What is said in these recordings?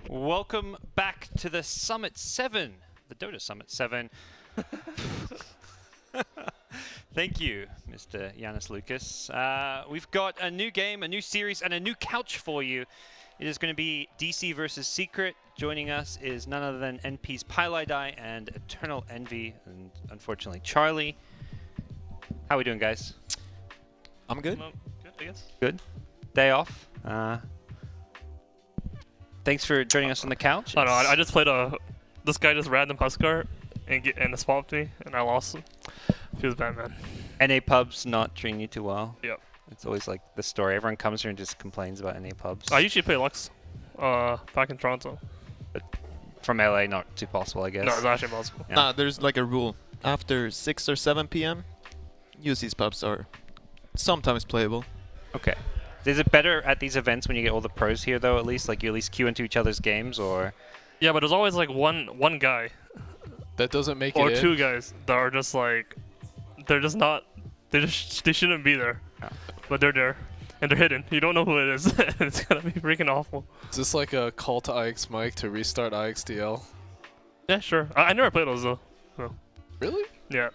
Welcome back to the Summit 7, the Dota Summit 7. Thank you, Mr. Yanis Lucas. We've got a new game, a new series, and a new couch for you. It is going to be DC versus Secret. Joining us is none other than NP's Pylidai and Eternal Envy, and unfortunately Charlie. How are we doing, guys? I'm good. Good, I guess. Good. Day off. Thanks for joining us on the couch. I don't know, I just played this guy just random Huskar and swamped me, and I lost him. Feels bad, man. NA pubs not treating you too well. Yep. It's always like the story. Everyone comes here and just complains about NA pubs. I usually play Lux back in Toronto. But from LA, not too possible, I guess. No, it's actually impossible. Yeah. Nah, there's like a rule. After 6 or 7 p.m., UC's pubs are sometimes playable. Okay. Is it better at these events when you get all the pros here, though, at least? Like, you at least queue into each other's games, or...? Yeah, but there's always like one guy That doesn't make or it two guys that are just like, they're just not, they shouldn't be there. Oh. But they're there. And they're hidden. You don't know who it is. It's gonna be freaking awful. Is this like a call to IX Mike to restart IXDL? Yeah, sure. I never played those though. So, Really? yeah.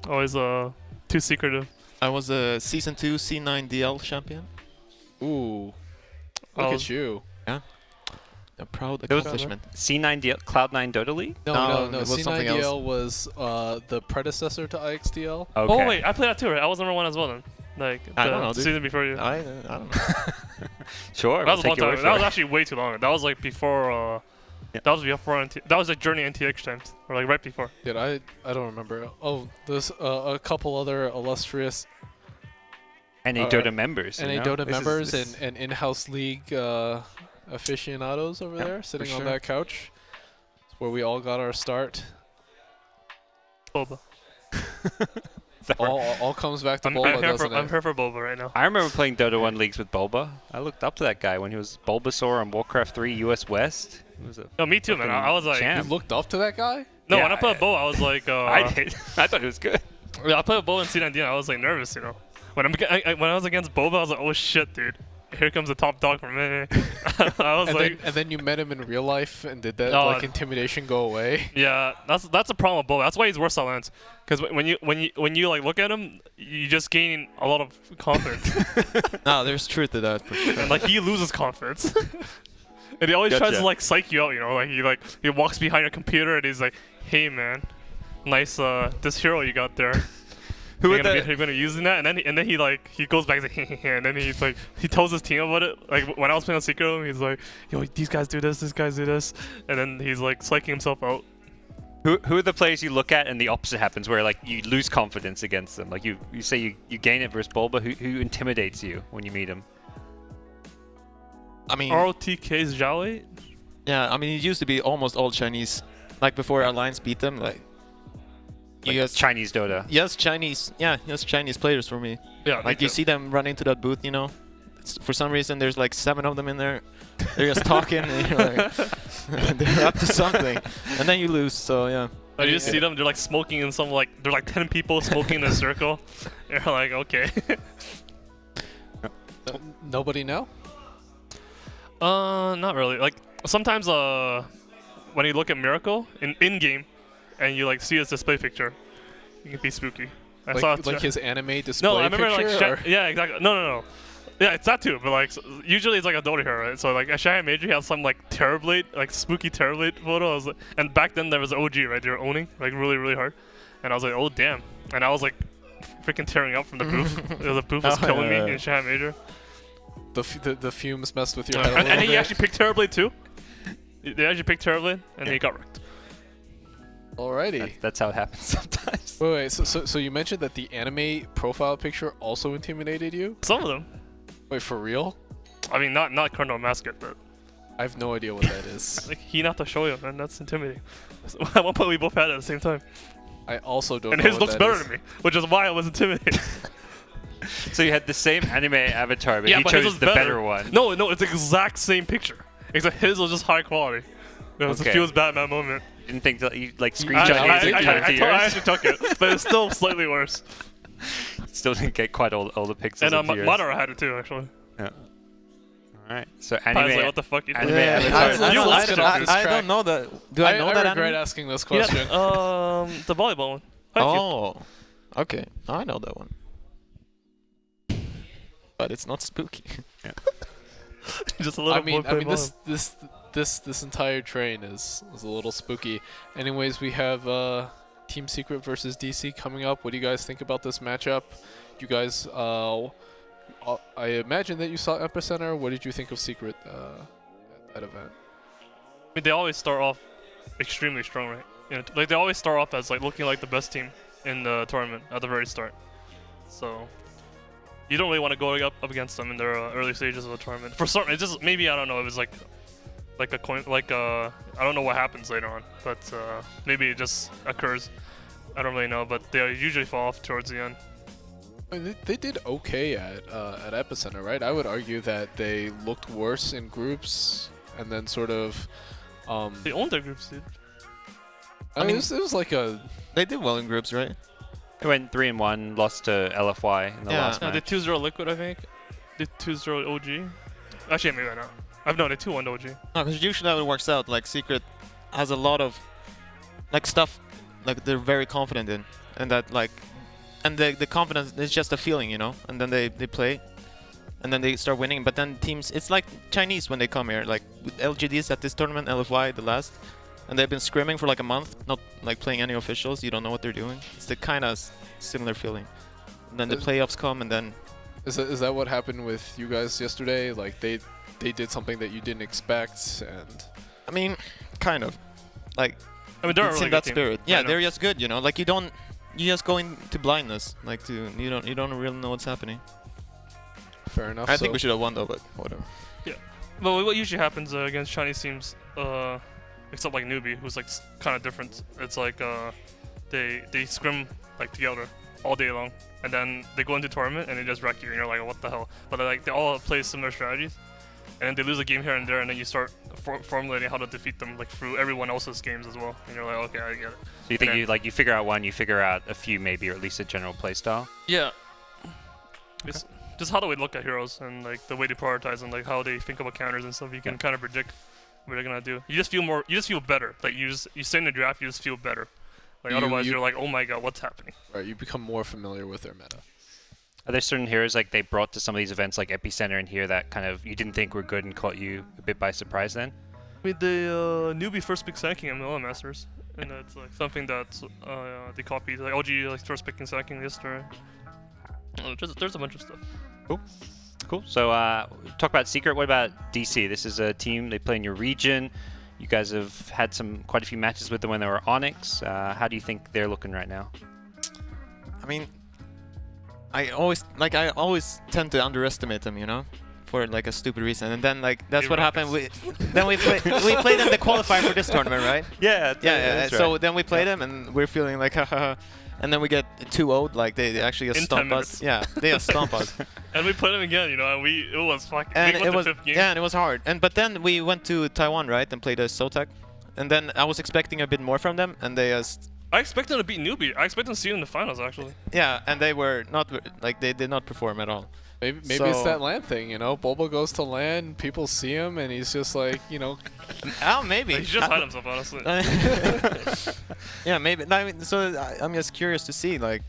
Always too secretive. I was a Season 2 C9 DL champion. Ooh. Look Oh. at you. A proud Those- accomplishment. C9 Cloud9 Dota League? No, it was something C9DL was the predecessor to IXDL. Okay. Oh wait, I played that too, right? I was number one as well then. Like I the don't know, dude. season before you. I don't know. Sure, That was a we'll long take your word time. for That was it. actually way too long. That was like before. Yeah. That was before. That was like Journey NTX times, or like right before. Dude, I don't remember. Oh, there's a couple other illustrious NA Dota members, you NA know? Dota This is- members this- and in-house league aficionados over Yeah, there sitting for on sure. that couch. It's where we all got our start. Boba. Is that right? All comes back to I'm Boba, here doesn't for it? I'm here for Boba right now. I remember playing Dota 1 leagues with Bulba. I looked up to that guy when he was Bulbasaur on Warcraft 3 US West. He was a No, me too, man. I was like, champ. You looked up to that guy? no, Yeah, when I played Boba, I was like, I did. I thought it was good. Yeah, I played Boba in C9D, I was like nervous, you know. When when I was against Boba, I was like, oh shit, dude. Here comes the top dog from me. I was like, And then you met him in real life, and did that Oh, like intimidation go away? yeah, that's a problem with Boba. That's why he's worse at lands. Because when you like look at him, you just gain a lot of confidence, Nah, there's truth to that for sure. and like he loses confidence. And he always tries Gotcha. to like psych you out, you know, like he walks behind your computer and he's like, "Hey man, nice this hero you got there. Who You're are gonna, the... you're gonna use that?" And then he like he goes back and and then he's like he tells his team about it. Like when I was playing on Secret Room, he's like, "Yo, these guys do this, these guys do this," and then he's like psyching himself out. Who are the players you look at and the opposite happens, where like you lose confidence against them? Like you say you gain it versus Bulba. Who intimidates you when you meet him? I mean, ROTK's Jolly. yeah, I mean, it used to be almost all Chinese. Like before Alliance beat them, like Like yes, Chinese Dota. yes, Chinese, yeah, yes, Chinese players for me. Yeah, Like you see them run into that booth, you know. For some reason, there's like 7 of them in there. They're just talking, and you're like, they're up to something, and then you lose. So yeah. Like, you just see them, they're like smoking in some like they're like 10 people smoking in a circle. You're like, okay. Nobody know? Not really. Like sometimes when you look at Miracle in game, and you like see his display picture, it can be spooky. I saw it. Like his anime display No, I remember picture? like yeah, exactly. No. Yeah, it's that too. But like usually it's like a Dota hero, right? So like at Shanghai Major, he has some like Terrorblade, like spooky Terrorblade photo. I was like, and back then there was OG, right? They were owning like really hard, and I was like, oh damn, and I was like freaking tearing up from the booth. The booth was Oh, killing yeah. me in Shanghai Major. The fumes messed with your head a little And he bit. actually picked Terrorblade too. They actually picked Terrorblade, and he got wrecked. Alrighty. That's how it happens sometimes. Wait. So you mentioned that the anime profile picture also intimidated you? Some of them. Wait, for real? I mean, not Colonel Mascot, but I have no idea what that is. like Hinata Shoyo, man, that's intimidating. At one point, we both had it at the same time, I also don't and know his what looks that better is. than me, which is why I was intimidated. So you had the same anime avatar, but Yeah, you but his chose was the better. better one. No, it's the exact same picture. Except his was just high quality. It was Okay. a feels Batman moment. Didn't think that you like I, screenshot I, his and I, turn it to I yours. actually took it, but it's still slightly worse. Still didn't get quite all the pixels And into yours. Madara had it too, actually. Yeah. All right. So I was like, anime. what the fuck? Anime Yeah, avatar. I- You I- lost I- it I- off I- this I track. don't know that. Do I know that regret anime? asking this question. The volleyball one. Haikyuu. Oh, okay. I know that one. But it's not spooky. Just a little. I mean, boy play this entire train is a little spooky. Anyways, we have Team Secret versus DC coming up. What do you guys think about this matchup? You guys, I imagine that you saw Epicenter. What did you think of Secret at that event? I mean, they always start off extremely strong, right? You know, like they always start off as like looking like the best team in the tournament at the very start. So you don't really want to go up against them in their early stages of the tournament. For some, it's just maybe I don't know. It was like a coin, I don't know what happens later on, but maybe it just occurs. I don't really know, but they usually fall off towards the end. I mean, they did okay at Epicenter, right? I would argue that they looked worse in groups, and then sort of. They owned their groups, dude. I mean, it was like a. They did well in groups, right? They went 3-1, lost to LFY in the Yeah. last No, they match. 2-0 Liquid, I think. They 2-0 OG. Actually, maybe not. I've known they 2-1 OG. No, because usually how it works out, like Secret has a lot of like stuff like they're very confident in, and that like, and the confidence is just a feeling, you know. And then they play, and then they start winning. But then teams, it's like Chinese when they come here, like with LGDs at this tournament, LFY the last, and they've been scrimming for like a month, not like playing any officials. You don't know what they're doing. It's the kind of similar feeling. And then the playoffs come, and then Is that what happened with you guys yesterday? Like they did something that you didn't expect, and I mean, kind of like. I mean, they're a It's really in good that team. spirit. I Yeah, know. they're just good, you know. Like you just go into blindness. Like you don't really know what's happening. fair enough. I think we should have won though, but whatever. But what usually happens against Chinese teams, except like newbie, who's like kind of different. It's like they scrim like together all day long, and then they go into tournament and they just wreck you, and you're like, what the hell? But like they all play similar strategies, and then they lose a game here and there, and then you start formulating how to defeat them like through everyone else's games as well, and you're like, okay, I get it. So you think you figure out one, you figure out a few maybe, or at least a general play style? Yeah. It's just how do we look at heroes and like the way they prioritize and like how they think about counters and stuff. You can kind of predict what they're gonna do. You just feel better. Like you stay in the draft, you just feel better. Like otherwise you're like, oh my god, what's happening? right. You become more familiar with their meta. Are there certain heroes like they brought to some of these events like Epicenter in here that kind of you didn't think were good and caught you a bit by surprise then? I mean, the newbie first pick Sand King and Melon Masters, and that's like something that they copied. Like OG like first picking Sand King yesterday. There's a bunch of stuff. Cool. So talk about Secret. What about DC? This is a team, they play in your region. You guys have had quite a few matches with them when they were Onyx. How do you think they're looking right now? I mean, I always tend to underestimate them, you know, for like a stupid reason. And then like that's what happened. We played them the qualifier for this tournament, right? Yeah. Yeah. So then we played them, and we're feeling like haha. And then we get 2-0, like they actually just In 10 stomp minutes. us. Yeah, they just stomp us. And we played them again, you know, and it was fucking. And we won it the was fifth game. and it was hard. But then we went to Taiwan, right, and played a Sotak. And then I was expecting a bit more from them, and they just I expect them to beat newbie. I expect them to see you in the finals actually. and they were not like they did not perform at all. Maybe it's So- that LAN thing, you know. Bulba goes to LAN, people see him, and he's just like, you know, Oh, maybe. Like, he just hide himself, honestly. Yeah, maybe. I mean, so I'm just curious to see like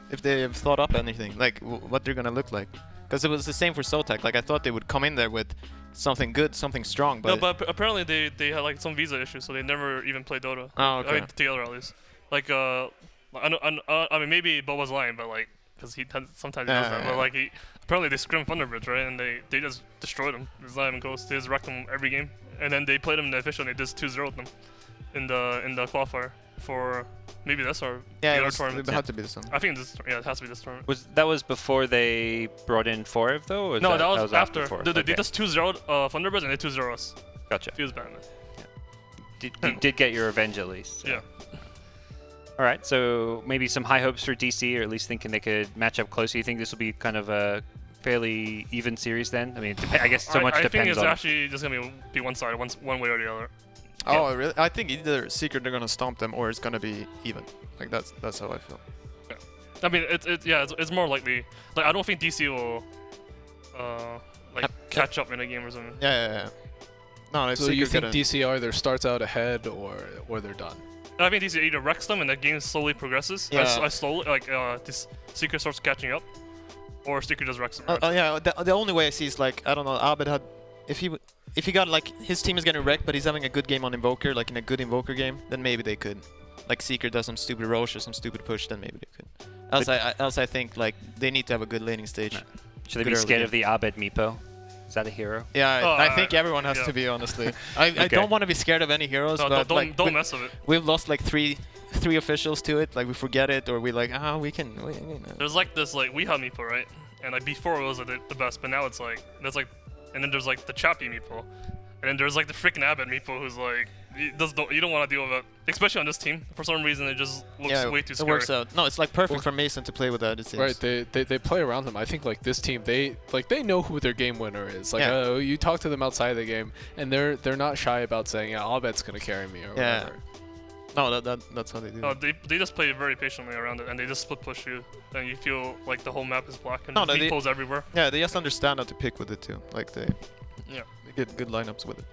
if they have thought up anything, like what they're gonna look like. Because it was the same for Sotek. Like I thought they would come in there with something good, something strong, but No, but apparently they had like some visa issues, so they never even played Dota. Oh, okay. I mean, together at least. Like I mean maybe Boba's lying, but like because sometimes he does that. But like apparently they scrimmed Thunderbirds, right? And they just destroyed them. It's not even close. They just wrecked them every game. And then they played them in the official, and they just 2-0'd them in the qualifier for maybe this or yeah, the it other was, tournament. it had to be this one. I think this, it has to be this tournament. That was before they brought in Forev though? Or No, that was after. Forev? They Okay. just 2-0'd Thunderbirds and they 2-0 us. Gotcha. Feels bad, man. You did get your revenge at least. So. Yeah. All right, so maybe some high hopes for DC, or at least thinking they could match up closer. You think this will be kind of a fairly even series then? I mean, I guess so much I think depends it's on. actually just gonna be one side, one way or the other. Oh, really? I think either Secret they're gonna stomp them, or it's gonna be even. Like that's how I feel. I mean, it's more likely. Like I don't think DC will like catch up in a game or something. Yeah. No, if So you Secret think DC either starts out ahead or they're done? I think DC either wrecks them and the game slowly progresses. Yeah. I slowly this Secret starts catching up, or Secret just wrecks them. yeah, the only way I see is like, I don't know, Abed had, if he got like, his team is getting wrecked, but he's having a good game on Invoker, like in a good Invoker game, then maybe they could. Like Secret does some stupid Roche or some stupid push, then maybe they could. Else I think like they need to have a good laning stage. No. Should they be scared of the Abed Meepo? Is that a hero? Yeah, I think everyone has to be, honestly. I don't want to be scared of any heroes, No, but don't mess with it. we've lost like three officials to it. Like we forget it, or we like, we can. There's like this like we have Meepo, right? And like before it was like, the best, but now it's like there's like, and then there's like the Chappy Meepo, and then there's like the freaking Abed Meepo who's like you don't want to deal with it, especially on this team. For some reason, it just looks way too scary. It works out. No, it's like perfect for Mason to play with that. It seems. Right, they play around them. I think like this team, they know who their game winner is. Like you talk to them outside of the game, and they're not shy about saying, yeah, Abed's gonna carry me or whatever. No, that's how they do. No, they just play very patiently around it, and they just split push you, and you feel like the whole map is black and Meepos everywhere. Yeah, they just understand how to pick with it too. Like they get good lineups with it.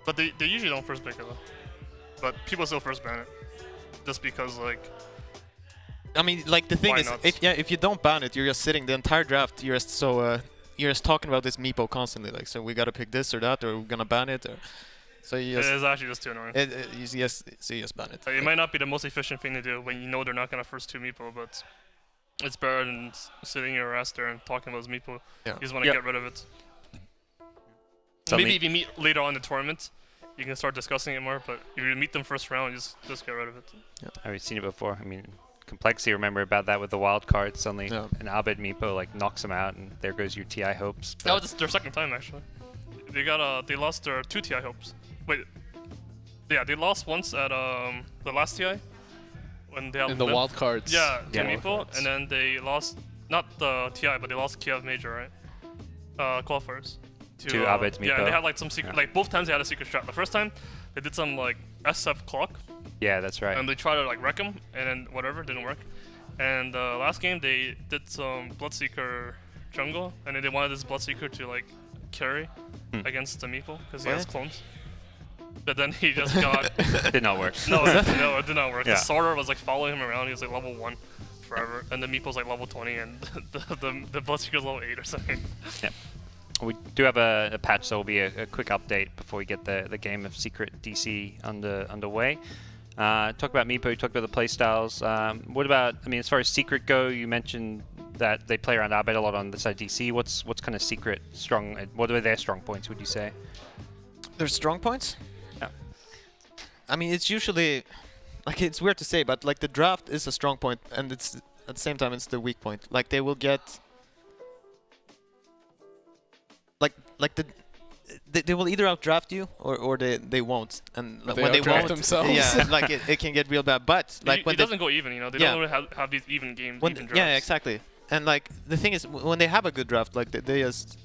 But they usually don't first pick it though. But people still first ban it, just because like. I mean, like the thing is, if you don't ban it, you're just sitting the entire draft. You're just talking about this Meepo constantly. Like, so we gotta pick this or that, or we're gonna ban it, or so you just. It is actually just too annoying. So you just ban it. It might not be the most efficient thing to do when you know they're not gonna first two Meepo, but it's better than sitting your ass there and talking about this Meepo. Yeah. You just want to get rid of it. Maybe if you meet later on in the tournament, you can start discussing it more. But if you meet them first round, just get rid of it. Yeah. I've seen it before. I mean, Complexity, remember about that with the wild card. Suddenly, an Abed Meepo like knocks him out, and there goes your TI hopes. That was their second time actually. They lost their 2 TI hopes. Wait, yeah, they lost once at the last TI when they had in the wild cards. Yeah, to Meepo, and then they lost not the TI, but they lost Kiev Major, right? Qualifiers. To Abed's Meepo. Yeah, and they had like some secret, like both times they had a secret strat. The first time they did some like SF clock. Yeah, that's right. And they tried to like wreck him, and then whatever didn't work. And last game they did some Bloodseeker jungle, and then they wanted this Bloodseeker to like carry against the Meepo because he has clones. But then he just got. Did not work. No, it did not work. Yeah. The Sorter was like following him around. He was like level 1 forever, and the Meepo's like level 20, and the Bloodseeker's level 8 or something. Yep. We do have a patch, so will be a quick update before we get the game of Secret DC underway. Talk about Meepo, you talked about the playstyles. What about, I mean, as far as Secret go, you mentioned that they play around Abed a lot on the side of DC. What's kind of Secret strong, what are their strong points, would you say? Their strong points? Yeah. I mean, it's usually, like, it's weird to say, but like the draft is a strong point, and it's at the same time it's the weak point. Like they will get. They will either outdraft you or they won't, and But when they they outdraft won't, themselves. yeah, like it can get real bad. But like when it doesn't go even, you know. They don't really have these even games, even drafts. Yeah, exactly. And like the thing is, when they have a good draft, like they just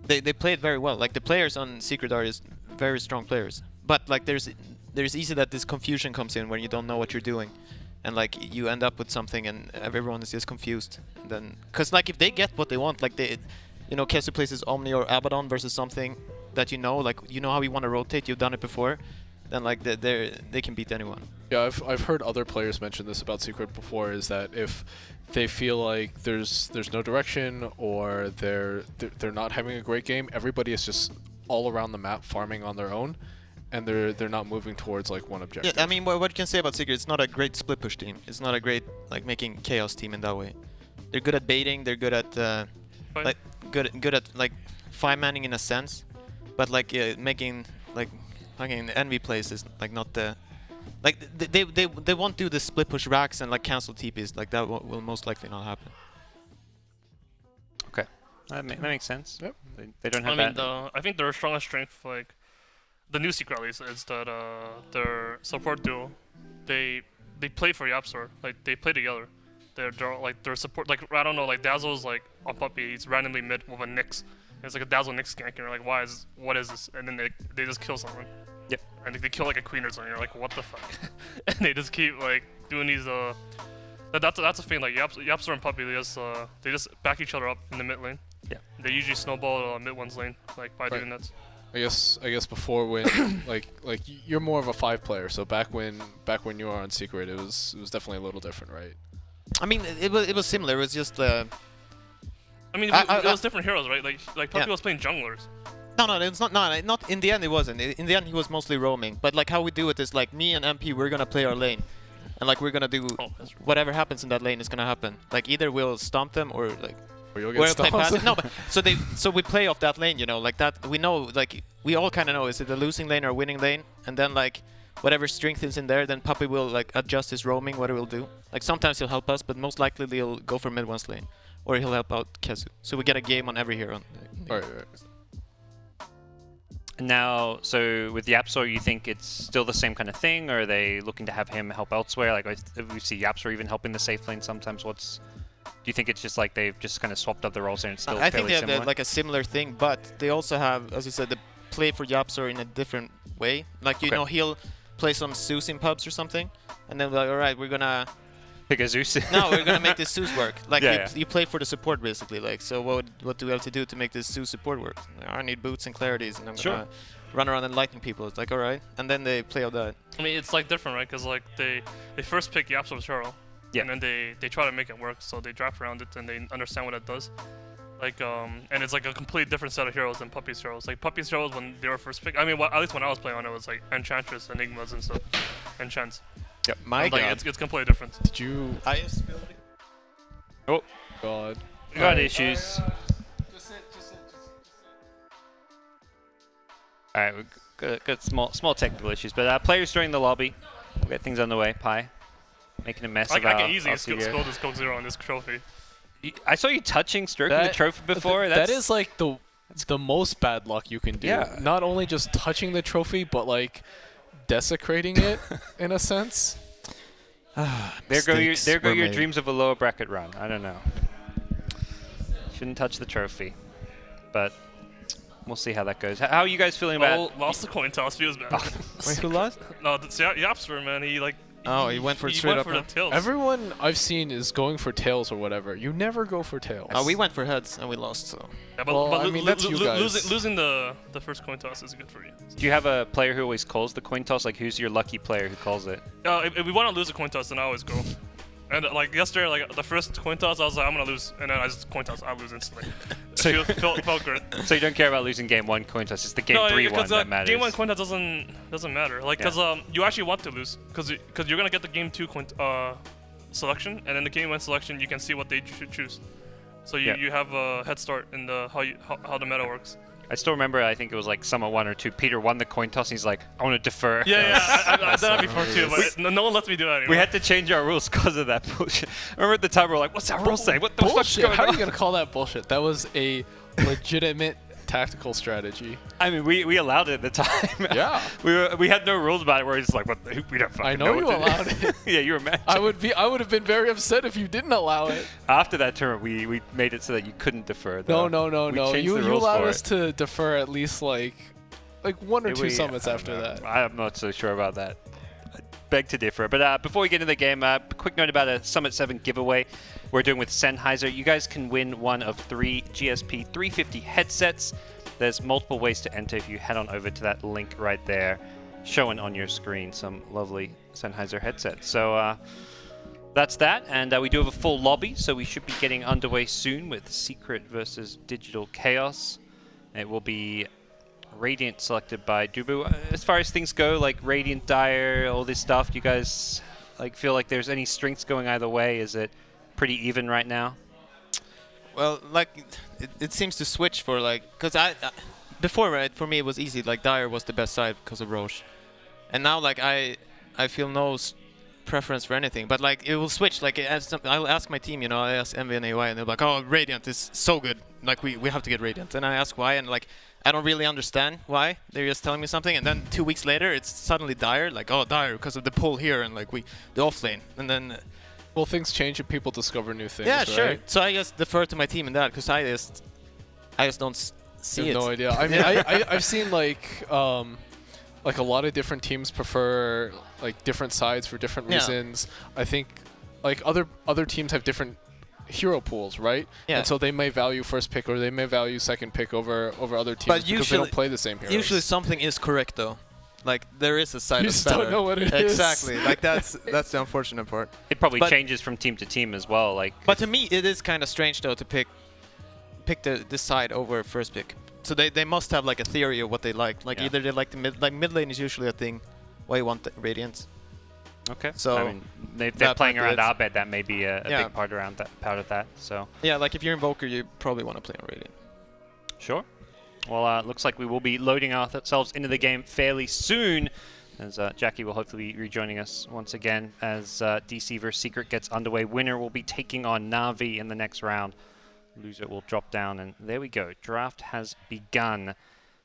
they play it very well. Like the players on Secret are just very strong players. But like there's easy that this confusion comes in when you don't know what you're doing, and like you end up with something and everyone is just confused. And then, cause like if they get what they want, like you know, Kesu places Omni or Abaddon versus something that you know, like you know how you want to rotate, you've done it before, then like they can beat anyone. Yeah, I've heard other players mention this about Secret before, is that if they feel like there's no direction or they're not having a great game, everybody is just all around the map farming on their own, and they're not moving towards like one objective. Yeah, I mean, what you can say about Secret, it's not a great split push team. It's not a great like making chaos team in that way. They're good at baiting. They're good at like good at like 5-manning in a sense, but like making like fucking envy plays is like not the like they won't do the split push racks and like cancel TPs. Like that will most likely not happen. Okay, that makes sense. Yep. They don't have that. I think their strongest strength, like the new Secret at least, is that their support duo, they play for Yapsor. Like they play together. They're like their support, like I don't know, like Dazzle's like on Puppy, he's randomly mid with a Nyx. It's like a Dazzle Nyx gank, and you're like, what is this? And then they just kill someone. Yep. And they kill like a queen or something. You're like, what the fuck? And they just keep like doing these that's the thing. Like Yapsor and Puppy, they just back each other up in the mid lane. Yeah. They usually snowball mid one's lane, like by doing that. I guess before when like you're more of a 5 player, so back when you were on Secret, it was definitely a little different, right? I mean, it was similar. It was just. I mean, it was different heroes, right? Like Puppy was playing junglers. No, it's not. No, not in the end. It wasn't. In the end, he was mostly roaming. But like how we do it is like me and MP, we're gonna play our lane, and like we're gonna do whatever happens in that lane is gonna happen. Like either we'll stomp them or like. Or you'll We're get play passive. stomped. No, but so we play off that lane, you know, like that. We know, like we all kind of know, is it a losing lane or a winning lane? And then like whatever strength is in there, then Puppy will like adjust his roaming. What he'll do, like sometimes he'll help us, but most likely he'll go for mid one's lane, or he'll help out Kezu. So we get a game on every hero. Right. Now, so with Yapsor, you think it's still the same kind of thing, or are they looking to have him help elsewhere? Like we see Yapsor even helping the safe lane sometimes. Do you think it's just like they've just kind of swapped up the roles and it's still I think fairly they similar? have like a similar thing, but they also have, as you said, the play for Yapsor in a different way. Like you know, he'll play some Zeus in pubs or something, and then like, all right, we're gonna pick a Zeus. no, we're gonna make this Zeus work. Like Yeah, you play for the support basically. Like so, what do we have to do to make this Zeus support work? I need boots and clarities, and I'm gonna run around and lightning people. It's like all right, and then they play all that. I mean, it's like different, right? Because like they first pick Yapsor's hero, and then they try to make it work. So they draft around it and they understand what it does. Like and it's like a completely different set of heroes than Puppy's heroes. Like Puppy's heroes when they were first picked. I mean, at least when I was playing on it was like Enchantress, Enigmas, and stuff, Enchants. Yep. My God. Like, it's completely different. Did you? Oh, God. we got issues. All right, we've got small technical issues, but players joining the lobby. We'll get things underway. Pi, making a mess of I our can easily Aussie spill this Coke Zero on this trophy. I saw you stroking the trophy before. That is like the most bad luck you can do. Yeah. Not only just touching the trophy, but like desecrating it in a sense. There go your dreams of a lower bracket run. I don't know. Shouldn't touch the trophy, but we'll see how that goes. How are you guys feeling about? Lost the coin toss. Feels bad. Wait, who lost? No, it's Yapster, man. He like. He went for it straight up. He went for the tails. Everyone I've seen is going for tails or whatever. You never go for tails. We went for heads and we lost. So. Yeah, Well, I mean, that's you guys. Losing the first coin toss is good for you. Do you have a player who always calls the coin toss? Like, who's your lucky player who calls it? If we want to lose a coin toss, then I always go. And like yesterday, like the first coin toss, I was like, I'm gonna lose, and then I just coin toss, I lose instantly. So felt good. So you don't care about losing game 1 coin toss. It's the game 3 one that matters. Game 1 coin toss doesn't matter. Like, cause you actually want to lose, cause you're gonna get the game 2 coin selection, and then the game 1 selection, you can see what they should choose. So you have a head start in the how the meta works. I still remember, I think it was like Summer 1 or 2. Peter won the coin toss and he's like, I want to defer. Yeah, I've done that before too, but no one lets me do that anymore. We had to change our rules because of that bullshit. I remember at the time we were like, what's that rule say? What the fuck's Bullshit. going How are on? you gonna call that bullshit? That was a legitimate tactical strategy. I mean, we allowed it at the time. Yeah. we had no rules about it where it's like, what the, we don't fucking I know you what to allowed do. it. Yeah, you were mad. I would have been very upset if you didn't allow it. After that tournament, we made it so that you couldn't defer. Though. No. We changed You the rules allowed for us it. to defer at least like 1 or 2 We- summits I don't after know. that. I'm not so sure about that. I beg to differ. But before we get into the game, quick note about a Summit 7 giveaway we're doing with Sennheiser. You guys can win one of 3 GSP 350 headsets. There's multiple ways to enter if you head on over to that link right there, showing on your screen some lovely Sennheiser headsets. So that's that, and we do have a full lobby, so we should be getting underway soon with Secret versus Digital Chaos. It will be Radiant selected by Dubu. As far as things go, like Radiant, Dire, all this stuff, do you guys like feel like there's any strengths going either way? Is it pretty even right now? Well, like it seems to switch for like, cause before, right, for me it was easy. Like Dire was the best side because of Roche, and now like I feel no preference for anything. But like it will switch. Like I'll ask my team, you know, I ask MV and AY, and they're like, oh, Radiant is so good. Like we have to get Radiant, and I ask why, and like I don't really understand why. They're just telling me something, and then 2 weeks later it's suddenly Dire. Like, oh, Dire because of the pull here, and like the off lane, and then. Well, things change and people discover new things. Yeah, right? sure. So I just defer to my team in that because I just don't see I have it. no idea. I mean, I've seen like a lot of different teams prefer like different sides for different reasons. I think like other teams have different hero pools, right? Yeah. And so they may value first pick or they may value second pick over other teams But because they usually- don't play the same heroes. Usually something is correct though. Like there is a side You that's just don't better. know what it is. Exactly. Like that's the unfortunate part. It probably But- changes from team to team as well. Like, But to me, it is kind of strange though to pick this side over first pick. So they must have like a theory of what they like. Like Yeah. either they like the mid lane is usually a thing. Why you want the Radiant? okay. So I mean, they're that playing might be around it. our bed. That may be a Yeah. big part around that part of that. So yeah, like if you're Invoker, you probably want to play on Radiant. sure. Well, looks like we will be loading ourselves into the game fairly soon. As Jackie will hopefully be rejoining us once again as DC vs Secret gets underway. Winner will be taking on Na'Vi in the next round. Loser will drop down, and there we go. Draft has begun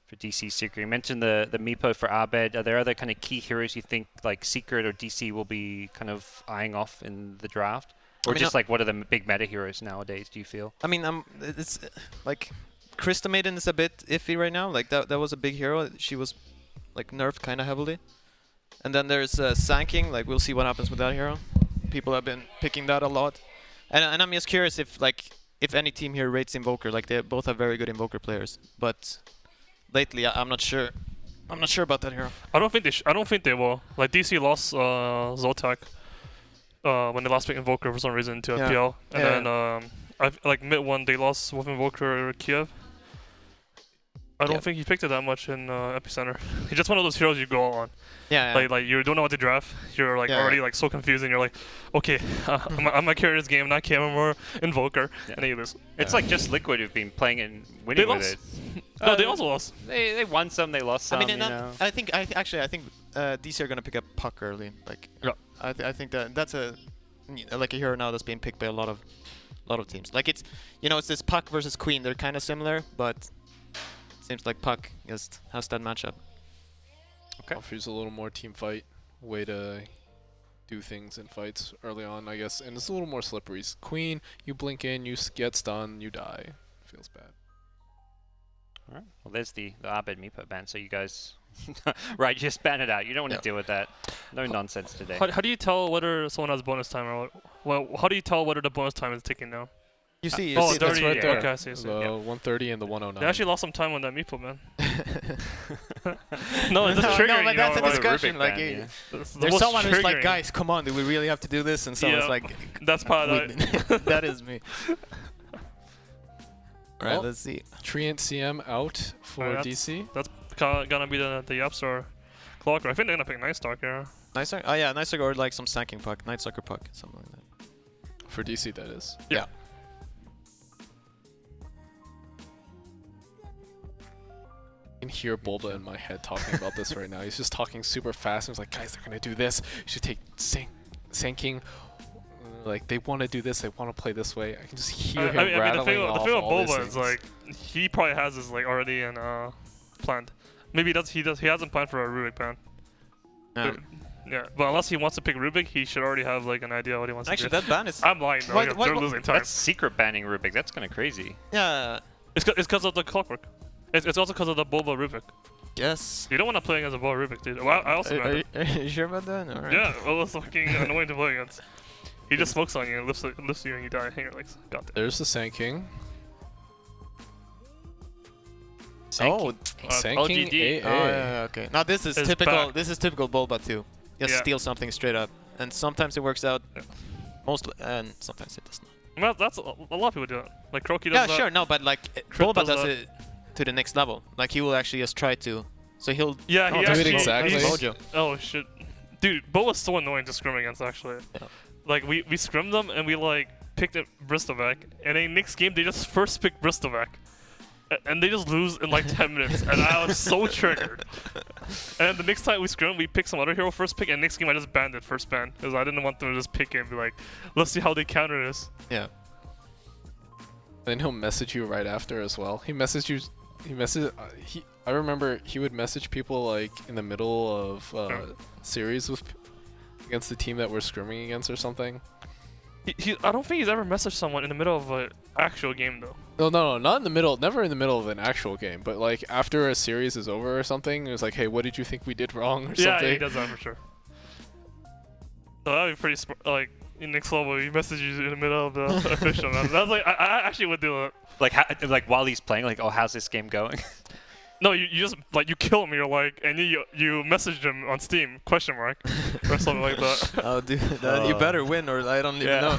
for DC Secret. You mentioned the Meepo for Abed. Are there other kind of key heroes you think like Secret or DC will be kind of eyeing off in the draft? Or I mean, just like what are the big meta heroes nowadays, do you feel? I mean, it's like Krista Maiden is a bit iffy right now. Like that was a big hero. She was like nerfed kind of heavily. And then there's Sanking. Like we'll see what happens with that hero. People have been picking that a lot. And I'm just curious if any team here rates Invoker. Like they both have very good Invoker players. But lately, I'm not sure. I'm not sure about that hero. I don't think they will. Like DC lost Zotac when they lost pick Invoker for some reason to Yeah. FPL, and Yeah. then like mid one they lost with Invoker Kiev. I don't Yep. think he picked it that much in Epicenter. He's just one of those heroes you go on. Yeah. Like you don't know what to draft. You're like Yeah. already like so confused, and you're like, okay, I'm gonna carry this game, not Cam or Invoker, Yeah. and then you lose. It's like just Liquid who've been playing and winning They with lost. it. No, they also lost. They won some, they lost some. I mean, you know. I think DC are gonna pick up Puck early. Like, Yeah. I think that's a hero now that's being picked by a lot of teams. Like it's this Puck versus Queen. They're kind of similar, but it seems like Puck just has that matchup. Okay. Offers a little more team fight way to do things in fights early on, I guess, and it's a little more slippery. Queen, you blink in, you get stunned, you die. Feels bad. All right. Well, there's the Abed Meepo ban. So you guys, right, just ban it out. You don't want to Yeah. deal with that. No nonsense today. How do you tell whether someone has bonus time or well? How do you tell whether the bonus time is ticking now? You see, Oh, see dirty. That's right yeah, there. Okay, I see. The 130 and the 109. They actually lost some time on that Meepo, man. No, it's No, just triggering. no, but you that's know, a Or the discussion. Rubik Like, ban, yeah. it's the there's most someone who's like, triggering. guys, come on, do we really have to do this? And someone's Yeah. like, That's part of it. that is me. All right, Well, let's see. Treant CM out for Alright, DC. That's gonna be the App Store clock. I think they're gonna pick Night Stalker. Nicer? Oh yeah, Nicer or like some Sanking Puck, Night Sucker Puck, something like that. For DC, that is. Yeah. I can hear Bulba in my head talking about this right now. He's just talking super fast. And he's like, guys, they're going to do this. You should take Sanking. Like, they want to do this. They want to play this way. I can just hear him the rattling thing off about all these Boba is things. like he probably has this like already in planned. Maybe he hasn't planned for a Rubik ban. Yeah, but unless he wants to pick Rubik, he should already have like an idea what he wants Actually, to do. that ban is. I'm lying though. Why- Yeah, why- they're why- losing time. That's secret banning Rubik. That's kind of crazy. Yeah. It's because of the clockwork. It's also because of the Boba Rubik. Yes. You don't want to play against a Boba Rubik, dude. Well, I also Are, meant are you sure about that? All right. Yeah, well, it's fucking annoying to play against. He just smokes on you and lifts you and you die. And you're like, got that. There's the Sanking. Oh, Sanking OGD. AA. oh, yeah, okay. Now this is It's typical. back. This is typical Bulba too. Just Yeah. steal something straight up, and sometimes it works out. Yeah. Mostly, and sometimes it doesn't. Well, that's a lot of people do it. Like Croaky does Yeah, that. sure. No, but like Crit Bulba does does that. it to the next level. Like he will actually just try to. So he'll. Yeah, Oh, he do it actually. exactly. he's- Mojo. Oh shit, dude, Boba's so annoying to scrim against. Actually, Yeah. like we scrimmed them and we like picked up Bristovac, and then next game they just first pick Bristovac, and they just lose in like 10 minutes, and I was so triggered. And then the next time we scrim, we pick some other hero first pick, and next game I just banned it first ban because I didn't want them to just pick it and be like, let's see how they counter this. Yeah. Then he'll message you right after as well. He messaged you. I remember he would message people like in the middle of series against the team that we're scrimming against or something. I don't think he's ever messaged someone in the middle of an actual game though. No, not in the middle. Never in the middle of an actual game, but like after a series is over or something. It was like, hey, what did you think we did wrong or Yeah, something? he does that for sure. So that'd be pretty like in next level, he messages you in the middle of the official. Man. That's like I actually would do it. Like while he's playing, like, oh, how's this game going? No, you just like you kill him. You're like, and you message him on Steam ? Or something like that. Oh, dude, you better win, or I don't even know.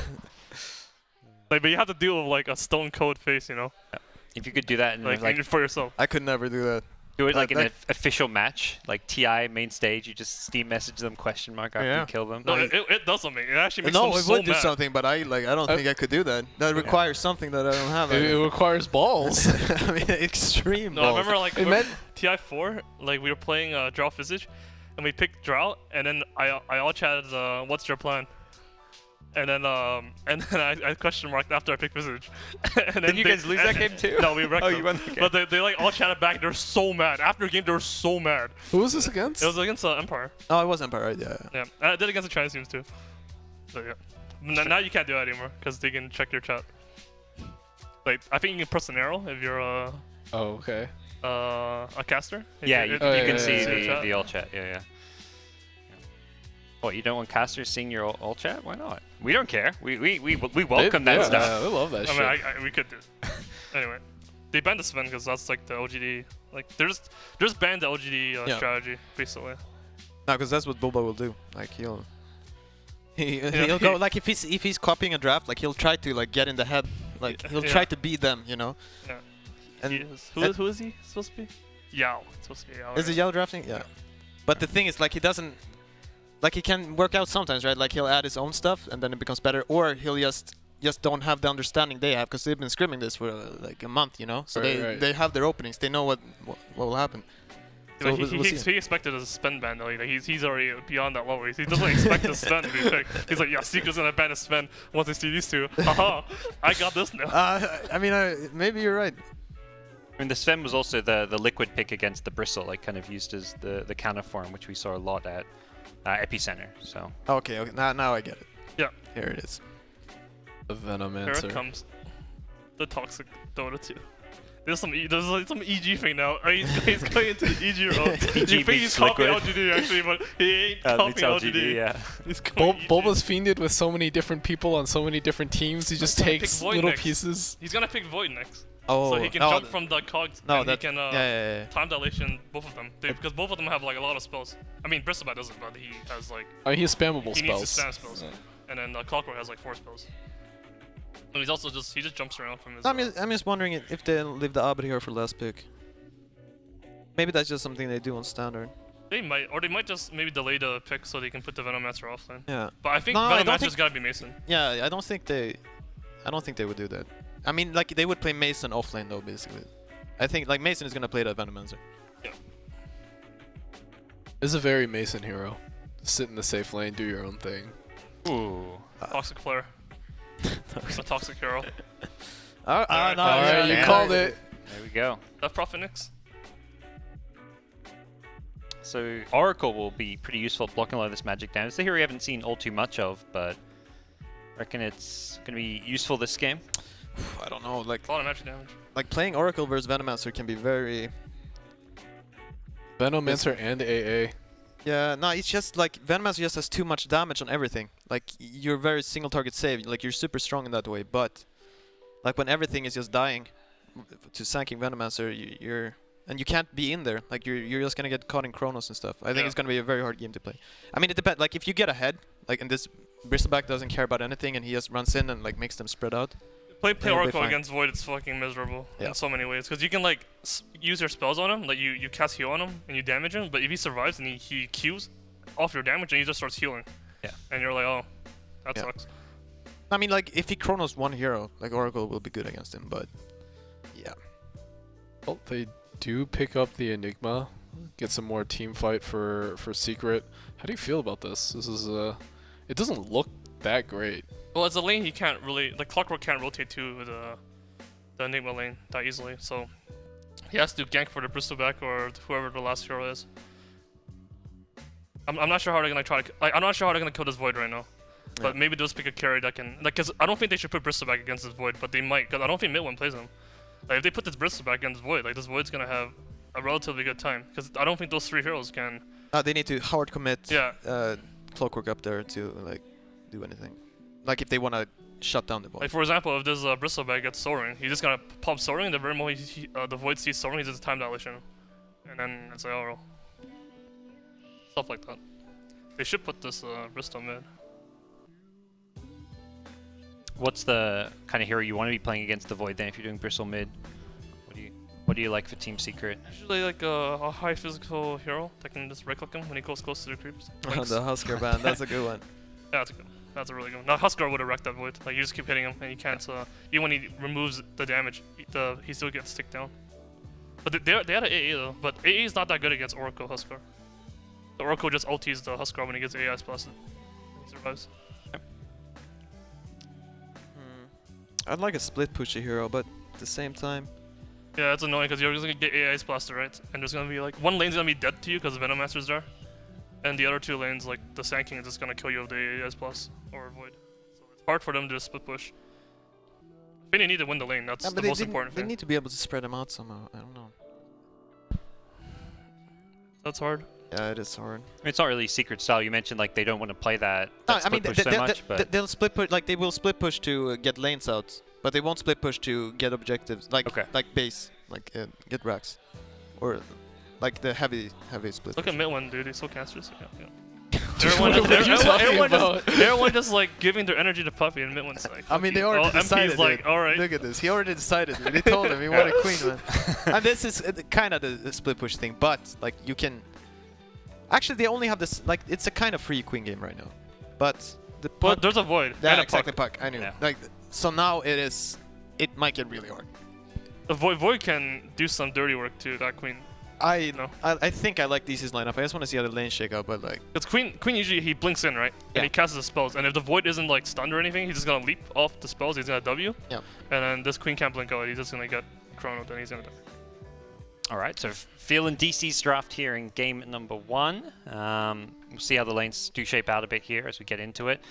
Like, but you have to deal with like a stone cold face, you know. If you could do that and Like for yourself. I could never do that. do it like in an official match, like TI main stage, you just Steam message them ? After you kill them. No, it does something. It actually makes No, them it so would do mad. something, but I don't think I could do that. That requires something that I don't have. It requires balls. I mean, extreme No, balls. I remember like meant- TI4, like we were playing Drought Visage, and we picked Drought, and then I all chatted, what's your plan? And then I question marked after I picked Visage. And Did you guys lose that game too? No, we wrecked Oh, them. you won the game. But they like all chatted back. They were so mad. After the game, they were so mad. Who was this against? It was against Empire. Oh, it was Empire, right? Yeah. Yeah, and I did against the Chinese teams too. So yeah. Now you can't do that anymore because they can check your chat. Like I think you can press an arrow if you're Oh, okay. a caster. If Yeah, you- you, if you you can yeah, see your chat. the all chat. Yeah. What, you don't want casters seeing your all chat? Why not? We don't care. We welcome that stuff. Yeah, we love that I shit. mean, we could do. Anyway, they banned the Sven because that's like the OGD. Like there's banned the OGD strategy basically. No, because that's what Bulba will do. Like he'll Yeah. go like if he's copying a draft, like he'll try to like get in the head, like he'll try to beat them, you know. Yeah. And Who is he supposed to be? Yao. It's supposed to be Yao. is it right? yellow drafting? Yeah. But the thing is, like he doesn't, like he can work out sometimes, right? Like he'll add his own stuff and then it becomes better, or he'll just don't have the understanding they have because they've been scrimming this for like a month, you know. So Right. they have their openings. They know what will happen. So Like, we'll see. he expected a Sven ban though. Like, he's already beyond that level. He doesn't expect the Sven to be picked. He's like, yeah, Secret's gonna ban a Sven once they see these two. Haha, I got this now. I mean, maybe you're right. I mean, the Sven was also the liquid pick against the Bristle, like kind of used as the counter form, which we saw a lot at Epicenter. So Okay. Now I get it. Yeah. Here it is. The Here Venomancer. it comes. The toxic Dota 2. There's like some EG thing now. He's going into the EG role. You think he's copying LGD actually, but he ain't copying LGD. yeah. He's going EG. Bulba's fiended with so many different people on so many different teams. He just gonna pick takes Void little next. pieces. He's gonna pick Void next. Oh, So he can jump from the cogs and he can yeah. time dilation both of them. Because both of them have like a lot of spells. I mean, Bristlebat doesn't, but he has like I mean, he has spammable he spells. needs to spam spells. And then Clockwork has like 4 spells. And he's also he just jumps around from his. I'm just wondering if they leave the Abri here for last pick. Maybe that's just something they do on standard. They might, or they might just maybe delay the pick so they can put the Venomancer offlane. Yeah. But I think No, I don't Venomancer's think- gotta be Mason. Yeah, I don't think they would do that. I mean, like they would play Mason offlane though, basically. I think like Mason is gonna play that Venomancer. Is a very Mason hero. Sit in the safe lane, do your own thing. Ooh. Toxic player. A toxic hero. Alright, Alright, you called it. There we go. That Prophet Nyx. So Oracle will be pretty useful at blocking a lot of this magic damage. It's a hero we haven't seen all too much of, but I reckon it's going to be useful this game. I don't know, like A lot of magic damage. playing Oracle versus Venomancer can be very. Venomancer and AA. Yeah, no, it's just like Venomancer just has too much damage on everything. Like you're very single target save, like you're super strong in that way, but like when everything is just dying to sanking Venomancer, you're and you can't be in there. Like you're just gonna get caught in Chronos and stuff. I think Yeah. it's gonna be a very hard game to play. I mean, it depends. Like if you get ahead, like and this Bristleback doesn't care about anything, and he just runs in and like makes them spread out. Play It'll be Oracle fine. against Void, it's fucking miserable Yeah. in so many ways. Because you can like use your spells on him, like you cast heal on him and you damage him, but if he survives and he Qs off your damage and he just starts healing. Yeah. And you're like, oh, that Yeah. sucks. I mean, like if he Chronos one hero, like Oracle will be good against him, but yeah. Well, they do pick up the Enigma. Get some more team fight for Secret. How do you feel about this? This is it doesn't look that great. Well, as a lane, he can't really like Clockwork can't rotate to the Enigma lane that easily, so he has to gank for the Bristleback or whoever the last hero is. I'm not sure how they're gonna try to I'm not sure how they're gonna kill this Void right now, but Yeah. maybe they'll just pick a carry that can like because I don't think they should put Bristleback against this Void, but they might because I don't think Midwin plays him. Like if they put this Bristleback against Void, like this Void's gonna have a relatively good time because I don't think those 3 heroes can. They need to hard commit Yeah. Clockwork up there to like do anything. like if they want to shut down the Void. Like for example, if this Bristleback gets Soaring, he's just gonna pop Soaring. The very moment the Void sees Soaring, he just time dilation, and then it's like oh roll. Stuff like that. They should put this Bristol mid. What's the kind of hero you want to be playing against the Void then if you're doing Bristle mid? What do you like for Team Secret? Usually like a high physical hero that can just right click him when he goes close to the creeps. The Husker band, that's a good one. Yeah, that's a good. That's a really good one. Now Husker would have wrecked that Void. Like you just keep hitting him and you can't. Even when he removes the damage, he still gets stick down. But they had an AA though. But AA is not that good against Oracle Husker. The Oracle just ultis the Husker when he gets AI blasted. He survives. I'd like a split pushy hero, but at the same time. Yeah, it's annoying because you're just gonna get AI blasted, right? And there's gonna be like one lane's gonna be dead to you because the Venomancer's there, and the other two lanes, like the Sand King, is just gonna kill you with the AI plus or Void. So it's hard for them to just split push. I think they need to win the lane. That's the most important They thing. need to be able to spread them out somehow. I don't know. That's hard. Yeah, it is hard. It's not really Secret style. You mentioned like they don't want to play that No, I split mean push so much, but they'll split push, like they will split push to get lanes out, but they won't split push to get objectives, like base, like get racks, or like the heavy split. Look push. at Midland, dude. He's so cancerous. Yeah. Everyone just like giving their energy to Puppy, and Midland's like. I mean, they already decided. MP's like, dude. all right. Look at this. He already decided. They told him he wanted Queen, man. And this is kind of the split push thing, but like you can. Actually, they only have this. Like it's a kind of free Queen game right now, but the puck. But there's a Void. Yeah, and a exactly. puck. Puck. I knew. Yeah. Like so now it is. It might get really hard. The Void can do some dirty work to that Queen. I No. I think I like DC's lineup. I just want to see how the lanes shake out, but like. Because Queen usually he blinks in, right? Yeah. And he casts his spells. And if the Void isn't like stunned or anything, he's just gonna leap off the spells. He's gonna W. Yeah. And then this Queen can't blink out. He's just gonna get chronoed and he's gonna die. all right. So feeling DC's draft here in game number 1. We'll see how the lanes do shape out a bit here as we get into it.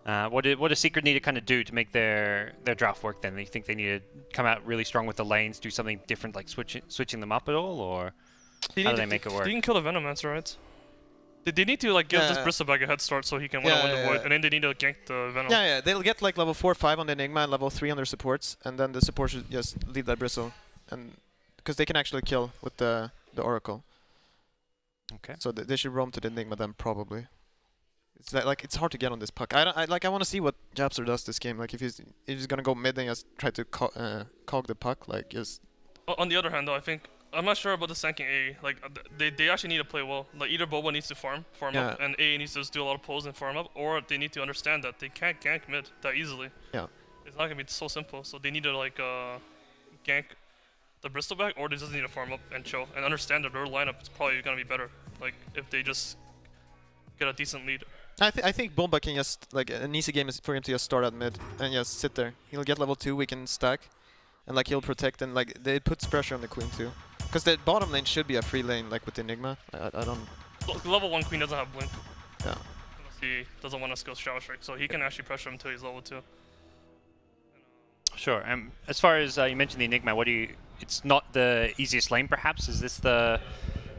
What does Secret need to kind of do to make their draft work then? Do you think they need to come out really strong with the lanes, do something different like switching them up at all, or how do they make it work? They can kill the Venomancer, right? They need to like give this Bristleback a head start so he can win the Void, and then they need to gank the Venom. Yeah, they'll get like level 4, 5 on the Enigma and level 3 on their supports, and then the support should just leave that Bristle, and because they can actually kill with the Oracle. Okay. So they should roam to the Enigma then probably. It's like it's hard to get on this puck. I want to see what Japster does this game. Like if he's gonna go mid and just try to cog the puck, like just. On the other hand, though, I'm not sure about the Sanking A. Like they actually need to play well. Like either Boba needs to farm up, and A needs to just do a lot of pulls and farm up, or they need to understand that they can't gank mid that easily. Yeah. It's not gonna be so simple. So they need to like gank the Bristleback, or they just need to farm up and chill and understand that their lineup is probably gonna be better. Like if they just get a decent lead. I think Bomba can just like an easy game is for him to just start at mid and just sit there. He'll get level 2, we can stack, and like he'll protect, and like it puts pressure on the Queen too. Because the bottom lane should be a free lane like with Enigma. I don't. Level 1 Queen doesn't have blink. Yeah. Unless he doesn't want to skill Shadow Strike, so he can actually pressure him until he's level 2. Sure. As far as you mentioned the Enigma, it's not the easiest lane perhaps? Is this the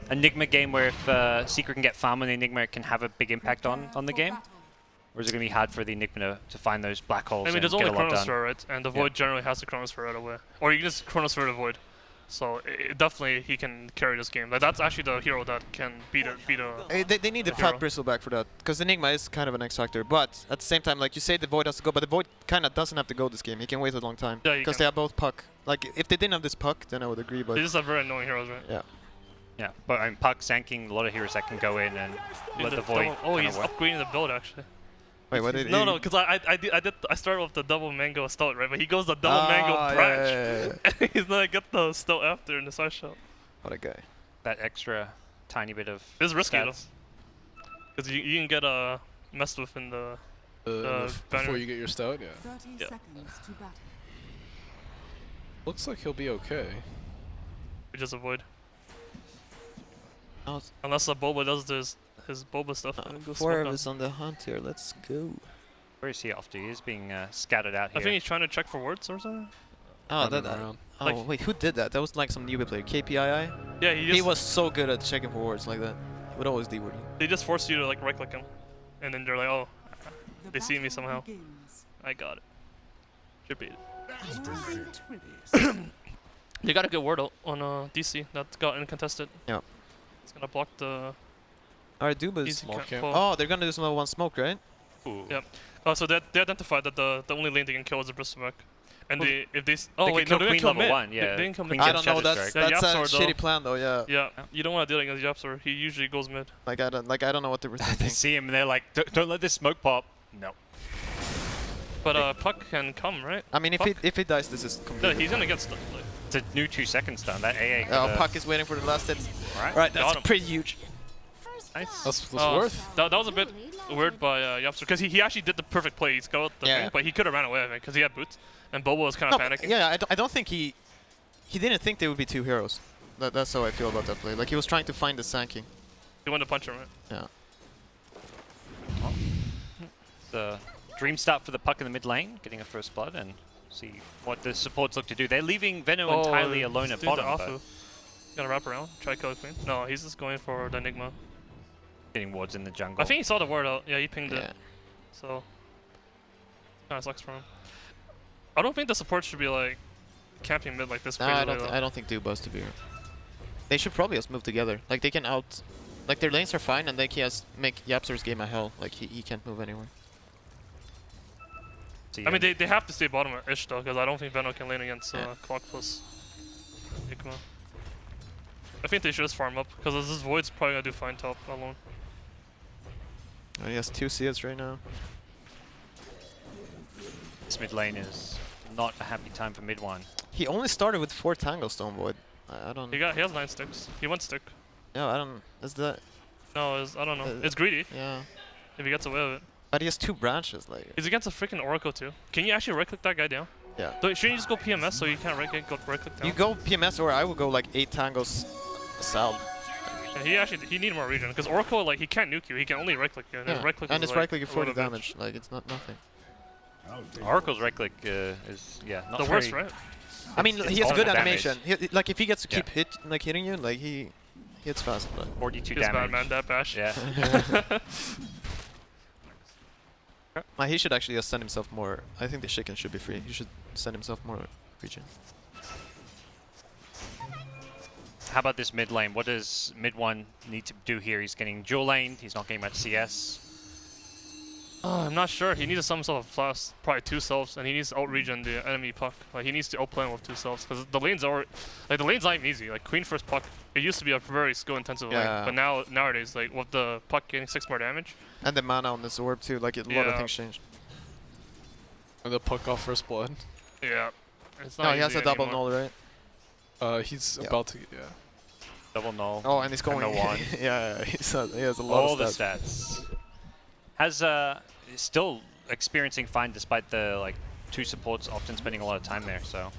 Enigma game where if Secret can get farm on the Enigma, it can have a big impact on the game? Or is it going to be hard for the Enigma to find those black holes? I mean, and there's get only a lot done? Chronosphere, right? And the Void generally has the Chronosphere right away. Or you can just Chronosphere the Void. So definitely he can carry this game. Like, that's actually the hero that can beat a They need the fat Bristleback for that, because Enigma is kind of an X factor. But at the same time, like you say, the Void has to go, but the Void kind of doesn't have to go this game. He can wait a long time, because they have both puck. Like if they didn't have this puck, then I would agree. But they just have very annoying heroes, right? Yeah. Yeah, but I mean, Puck, Sanking, a lot of heroes that can go in and let the Void. Oh, he's upgrading the build actually. Wait, what did he? No, because I started with the double mango stout, right? But he goes the double mango branch, and he's gonna get the stout after in the side shot. What a guy! That extra tiny bit of. It's risky stats. though, because you can get messed with in the before you get your stout. Yeah. 30 seconds to battle. Looks like he'll be okay. We just avoid. Oh, Unless the Boba does his Boba stuff. 4 of us on the hunt here. Let's go. Where is he off to? He's being scattered out here. I think he's trying to check for wards or something. Oh, Like- wait, who did that? That was like some newbie player, KPII. Yeah, He was so good at checking for wards like that. He would always D-word you. They just force you to like right click him, and then they're like, oh. They see me somehow. I got it. Should beat it. They got a good ward on DC that got uncontested. Yeah. It's gonna block the Alright, Duba's. easy Small camp. camp. Well, Oh, they're gonna do some level 1 smoke, right? Ooh. Yep. Oh, so they identified that the only lane they can kill is the Bristleback. And Well, if they They wait, could no, kill they're gonna Queen kill level mid. 1, yeah. They can kill Queen mid. I gets don't know, Shadow that's Strike. Yeah, a Yapsor, though. shitty plan though, yeah. Yeah, you don't want to deal against Yapsor. He usually goes mid. Like I don't know what they were They thinking. see him and they're like, don't let this smoke pop. No. But Puck can come, right? I mean, Puck? if he dies, this is Yeah, completely. he's gonna get stuck. Like, It's a new 2-second stun. That AA. Oh, could, Puck is waiting for the last hit. Right. Right, Got that's him. pretty huge. Nice. That's Oh, worth. That was a bit weird by Yapsor because he actually did the perfect play. He scouted the Yeah. thing, but he could have ran away because he had boots, and Bobo was kind of panicking. Yeah, I don't think he didn't think there would be 2 heroes. That's how I feel about that play. Like he was trying to find the Sanking. He wanted to punch him, right? Yeah. The dream start for the Puck in the mid lane, getting a first blood, and see what the supports look to do. They're leaving Veno entirely alone at dude, the bottom, Afu. Gonna wrap around, try to kill the Queen. No, he's just going for the Enigma. but getting wards in the jungle. I think he saw the ward out. Yeah, he pinged Yeah. it. So, kind of sucks for him. I don't think the support should be like camping mid like this. No, crazily, though. I don't think Duba's to be here. They should probably just move together. Like they can out, like their lanes are fine, and like he has make Yapsor's game a hell. Like he can't move anywhere. I mean, they have to stay bottom-ish though, because I don't think Veno can lane against Yeah. Clock plus Enigma. I think they should just farm up, because this Void's probably gonna do fine top alone. He has 2 CS right now. This mid lane is not a happy time for mid one. He only started with 4 Tangle Stone Void. I don't. He has 9 sticks. He went stick. No, I don't. Is that? No, I don't know. It's greedy Yeah. if he gets away with it. But he has 2 branches. Like. He's against a freaking Oracle too. Can you actually right-click that guy down? Yeah. Shouldn't you just go PMS so you can't right-click down? You go PMS, or I would go like 8 Tangos south. Yeah, he need more region, because Oracle, like, he can't nuke you. He can only right-click you. And his right-click and is, it's like, right click a at 40 little bit- damage. Like it's not nothing. Oracle's right click is not The very worst, right? I mean, it's he has all good the damage. animation. Like if he gets to Yeah. keep hitting you, like he hits fast. But 42 He's bad, damage. man. That bash. Yeah. he should actually just send himself more. I think the chicken should be free. He should send himself more region. How about this mid lane? What does mid one need to do here? He's getting dual laned. He's not getting much CS. I'm not sure. He needs to summon himself a flash, probably 2 selves, and he needs to out-regen the enemy Puck. Like, he needs to outplay him with 2 selves, because the lanes are, like, the lane's not even easy. Like, Queen first Puck, it used to be a very skill-intensive lane, Yeah. but nowadays, like, with the Puck getting 6 more damage, And the mana on this orb too. Like a lot of Yeah. things changed. And the Puck off first blood. yeah, it's not No, he has easy a double anymore. null, right? He's Yeah. about to. Yeah. Double null. Oh, and he's going. no one. yeah, he has a lot All of the stats. stats. Has still experiencing fine despite the like 2 supports often spending a lot of time there. So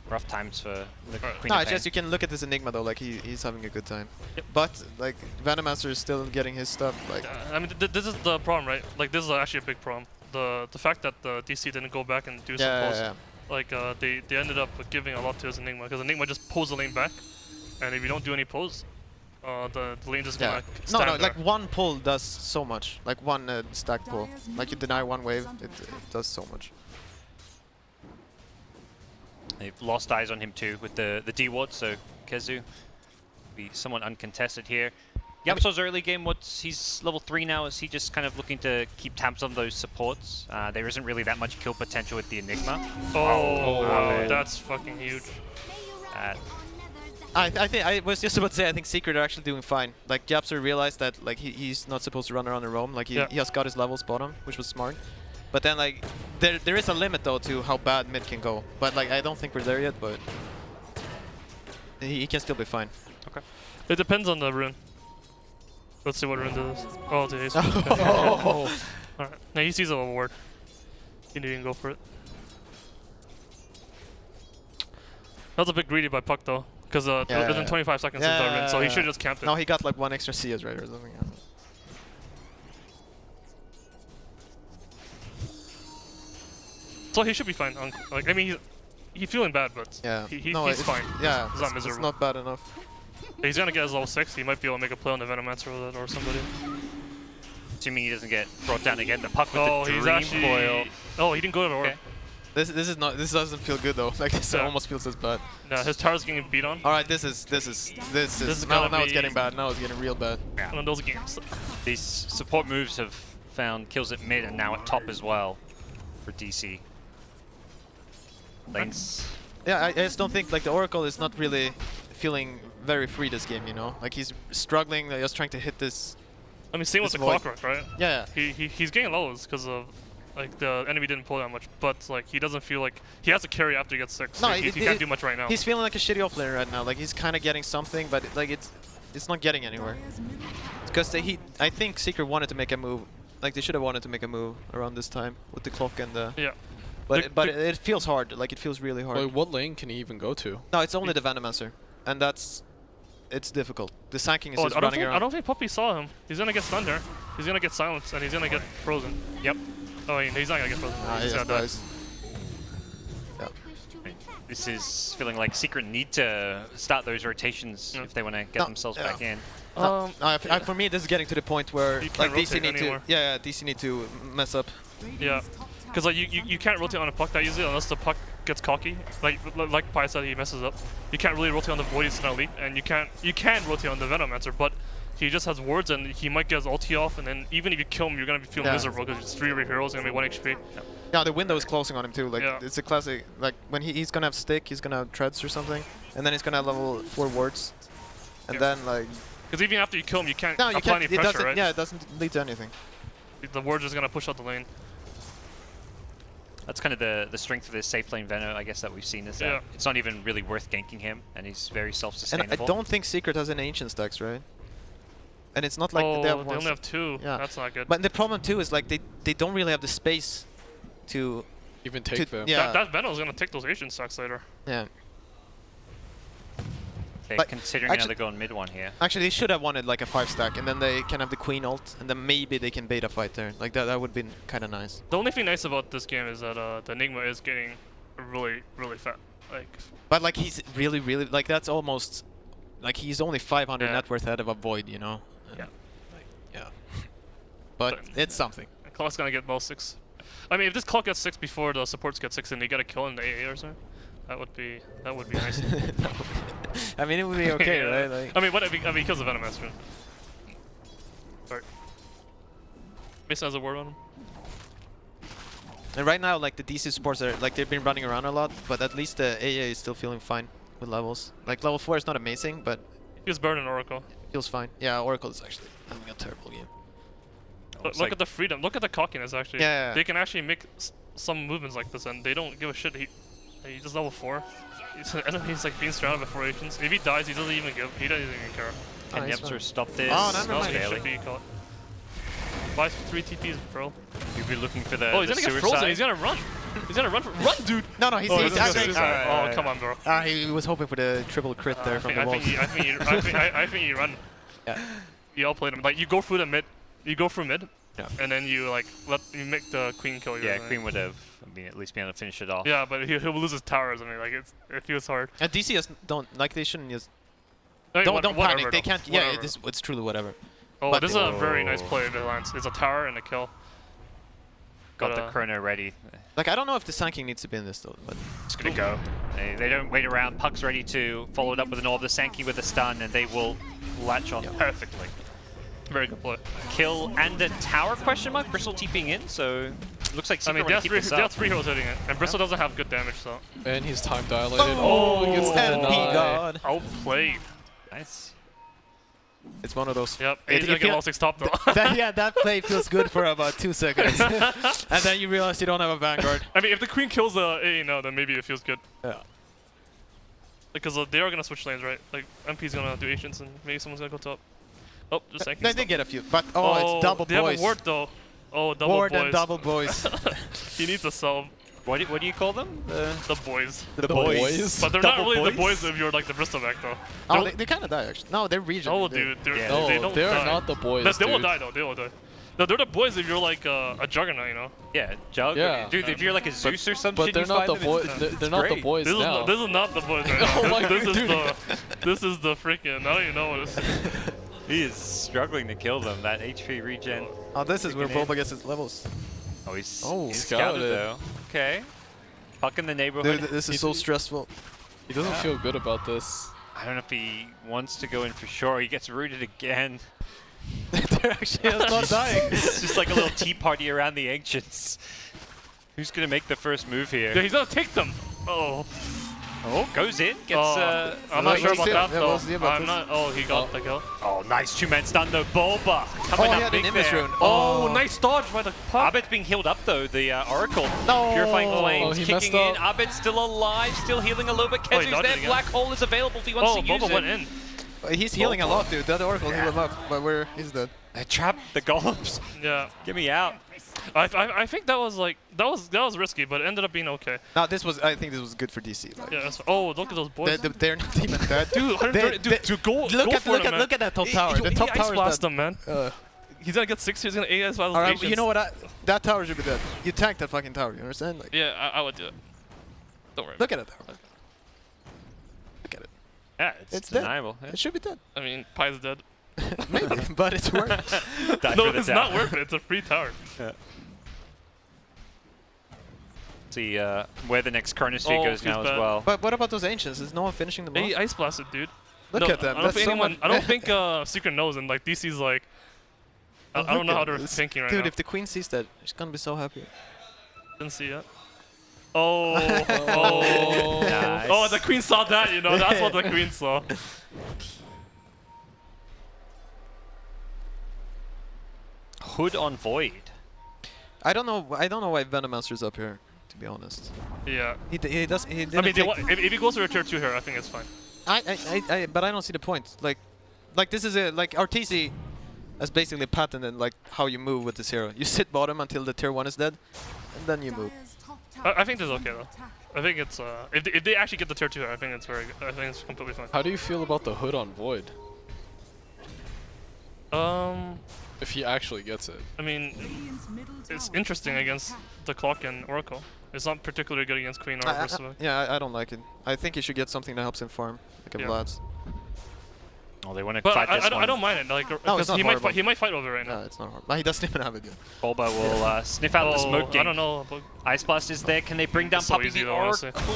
rough times for the Queen No, of it's Pain. just you can look at this Enigma though. Like he's having a good time. Yep. But like Venomancer is still getting his stuff. Like I mean, this is the problem, right? Like, this is actually a big problem. The fact that the DC didn't go back and do some yeah, pulls, yeah. like they ended up giving a lot to his Enigma, because Enigma just pulls the lane back, and if you don't do any pulls, the lane just Yeah. gonna No, stand no, there. like one pull does so much. Like one stack pull. Like you deny one wave, it does so much. They've lost eyes on him too with the D ward, so Kezu be somewhat uncontested here. Yapsor's early game, he's level 3 now. Is he just kind of looking to keep tabs on those supports? There isn't really that much kill potential with the Enigma. Oh, wow. that's fucking huge. I think I was just about to say I think Secret are actually doing fine. Like Yapsor realized that like he's not supposed to run around and roam. Like he has got his levels bottom, which was smart. But then like there is a limit though to how bad mid can go. But like I don't think we're there yet. But he can still be fine. Okay. It depends on the rune. Let's see what rune does. Oh, the ace. Oh. Alright. Now he sees a ward. He didn't go for it. That was a bit greedy by Puck though, because within 25 seconds into the rune, so he should have just camped it. No, he got like 1 extra CS right or something. So he should be fine. Like, I mean, he's feeling bad, but Yeah. he's it's- fine. Yeah, He's not it's miserable. not bad enough. He's gonna get his level 6. He might be able to make a play on the Venomancer with it or somebody. Assuming he doesn't get brought down again. The puck with Oh, the he's dream actually. coil. Oh, he didn't go to the orb. Okay. This is not. This doesn't feel good though. Like this Yeah. almost feels as bad. No, his tower's getting beat on. All right, this is now gonna it's be- getting bad. Now it's getting real bad. One of those games. These support moves have found kills at mid and now at top as well for DC. Lanes. Yeah, I just don't think like the Oracle is not really feeling very free this game. You know, like he's struggling, just trying to hit this. I mean, same with This the void. clockwork, right? Yeah, He's getting lows because of like the enemy didn't pull that much, but like he doesn't feel like he has to carry after he gets 6. No, he can't do much right now. he's feeling like a shitty offlaner right now. Like he's kind of getting something, but like it's not getting anywhere. Because I think Secret wanted to make a move. Like they should have wanted to make a move around this time with the clock and the. Yeah. But it feels hard. Like it feels really hard. Like, what lane can he even go to? No, it's only the Venomancer, and it's difficult. The Sanking is Oh, just I don't running think around. Puppy saw him. He's gonna get stunned there. He's gonna get silenced and he's gonna get frozen. Yep. Oh, he's not gonna get frozen. Ah, He's yes, gonna die. guys. Yeah. This is feeling like Secret need to start those rotations Yeah. if they want to get No, themselves yeah. back in. For me, this is getting to the point where You can't like DC rotate need anymore. to, yeah, DC need to mess up. Yeah. Because like you can't rotate on a puck that easily unless the puck gets cocky. Like Pi said, he messes up. You can't really rotate on the Void, he's gonna leap, and you can rotate on the Venomancer, but he just has wards and he might get his ulti off, and then even if you kill him, you're gonna be feeling Yeah. miserable because it's 3 heroes gonna be 1 HP. Yeah, the window is closing on him too. Like Yeah. it's a classic. Like when he's gonna have stick, he's gonna have treads or something, and then he's gonna have level 4 wards, and then like Because even after you kill him, you can't no, you apply can't. any It pressure, doesn't. right? Yeah, it doesn't lead to anything. The ward's just gonna push out the lane. That's kind of the strength of this safe lane Veno, I guess, that we've seen is that Yeah. it's not even really worth ganking him, and he's very And self-sustainable. I don't think Secret has any ancient stacks, right? And it's not like oh, they they have only ones. have 2. Yeah. That's not good. But the problem too is like they don't really have the space to Even take To- them. yeah. That Veno's gonna take those Asian stacks later. yeah. They're but considering actually- another go on mid one here. Actually, they should have wanted like a 5 stack, and then they can have the Queen ult, and then maybe they can beta fight there. Like that would be kind of nice. The only thing nice about this game is that the Enigma is getting really fat. Like But like he's really like that's almost like he's only 500 Yeah. net worth ahead of a Void, you know. And, Yeah. like, yeah. But it's something. Clock's gonna get level 6. I mean, if this clock gets 6 before the supports get 6 and they get a kill in the AA or something, that would be nice. I mean, it would be okay, Yeah. right? Like, I mean, he kills the Venomancer. Sorry. Mason has a word on him. and right now, like the DC supports are like they've been running around a lot, but at least the AA is still feeling fine with levels. Like level 4 is not amazing, but He was better than Oracle. feels fine. Yeah, Oracle is actually having a terrible game. Look at the freedom. Look at the cockiness, actually. Yeah. They can actually make some movements like this, and they don't give a shit. He just level 4. He's like being surrounded by 4 Asians. If he dies, he doesn't even care. Can he's Yepser fine. stop this? Oh, never No, mind. he Barely. should be caught. Buys 3 TPs, bro. You'll be looking for the Oh, he's the gonna get suicide. frozen. He's gonna run. He's gonna run. Run, dude. No, he's Oh, he's this is actually. suicide. Oh, come on, bro. He was hoping for the triple crit there from the I wall. think you run. Yeah. You outplayed him. Like you go through the mid. You go through mid. Yeah. And then you like you make the queen kill you. Yeah, or something. Queen would have, at least been able to finish it off. Yeah, but he'll lose his towers. I mean, like it feels hard. And DC just don't like they shouldn't just I mean, don't whatever, panic. They though. can't. Yeah, Whatever. it's truly whatever. Oh, but this is they- a very nice play to Lance. It's a tower and a kill. Got But, the chrono ready. Like I don't know if the Sanking needs to be in this though, but It's gonna go. They don't wait around. Puck's ready to follow it up with an orb. The Sankey with a stun, and they will latch on perfectly. Very good play. Kill and a tower question mark. Bristle TPing in, so looks like I Secret mean, want to they keep have this three up. heroes hitting it, and Bristol doesn't have good damage, so. And he's time dilated. Oh, Oh, he gets the MP deny. God. Outplayed. Nice. It's one of those. Yep. It- He's it gonna get feel- level 6 top though. that play feels good for about 2 seconds, and then you realize you don't have a Vanguard. I mean, if the queen kills the AA now, then maybe it feels good. Yeah. Because they are gonna switch lanes, right? Like MP's gonna do Asians, and maybe someone's gonna go top. Oh, just saying. They did get a few, but it's double they boys. have a ward though. Oh, double Ward boys. and double boys. He needs to sell What do you call them? the boys. The boys. But they're not Double really the boys? boys if you're like the Bristol back though. Oh, They're- they kind of die actually. No, they're region. No, They- dude. They're, Yeah. they No, don't they're die. not the boys. They will dude. die though. They will die. No, they're the boys if you're like a juggernaut, you know. Yeah, Jug. Yeah. Dude, if you're like a Zeus or some But shit, they're you not find the them, boys. it's- They're it's not the great. boys now. This is not the boys right now. Oh my this is dude. the freaking. I don't even know what this is. He is struggling to kill them. That HP regen. Oh, this is where Kicking in. Boba gets his levels. Oh, he's, Oh, he's scouted. scouted though. Okay. Puck in the neighborhood. Dude, this is so stressful. He doesn't feel good about this. I don't know if he wants to go in for sure. He gets rooted again. They're actually not dying. It's just like a little tea party around the ancients. Who's gonna make the first move here? Yeah, he's gonna take them. Oh. Oh, goes in. Gets. I'm not sure about that Yeah, though. we'll see about I'm this. not. Oh, he got the kill. Oh, nice two-man stun though. Bulba coming Oh, he up had big an image there. rune. Oh, nice dodge by the puck. Abed's being healed up though. The Oracle. No. Purifying Oh, Flames he kicking messed in. up. Abed's still alive, still healing a little bit. Oh, he Kezu's dodged there. it again. Black Hole is available if he wants Oh, to use Boba it. went in. He's healing a lot, dude. That Oracle healed him up, but he's dead. Trap the golems. Yeah. Get me out. I think that was like that was risky, but it ended up being okay. No, I think this was good for DC. Like, Yeah. Oh, look at those boys. they're not even dead. Dude, 130, dude, go for him, man. Look at that top tower. The He top ice tower blast is dead. them, man. He's gonna get 6. He's gonna ice blast All right, agents. you know what? That tower should be dead. You tank that fucking tower. You understand? Like, Yeah, I would do it. Don't worry. look at it. Look at it. Yeah, It's dead. deniable. Yeah. It should be dead. I mean, Pie's dead. Maybe, but it's worth. Die No, for the it's tower. not worth it. It's a free tower. Yeah. See where the next Chronosphere goes he's now as bad. well. But what about those ancients? Is no one finishing them He off? ice blasted, dude. Look No, at them. I don't That's think so anyone. much- I don't think Secret knows, and like DC's like. I Look don't know at how they're this. thinking right Dude, now. if the queen sees that, she's gonna be so happy. Didn't see it. Oh, Nice. oh, the queen saw that. You know, that's what the queen saw. Hood on Void. I don't know why Venomancer's up here. To be honest, Yeah. he does. He didn't I mean, take- if he goes for a tier 2 here, I think it's fine. but I don't see the point. Like this is like RTC has basically patented like how you move with this hero. You sit bottom until the tier 1 is dead, and then you move. I think this is okay though. I think it's if they actually get the tier 2 here, I think it's very good. I think it's completely fine. How do you feel about the hood on Void? If he actually gets it. I mean, it's interesting against the Clock and Oracle. It's not particularly good against Queen or Versatile. Yeah, I don't like it. I think he should get something that helps him farm, like a Yeah. Vlad's. Oh, they want to But fight this one. I don't mind it, like, No, it's because not horrible. he might fight over right now. No, it's not hard. But he doesn't even have it yet. Bulba will sniff out the smoke I gate. don't know. But Ice Blast is there. Can they bring down It's so Puppy? easy The though, honestly. Oracle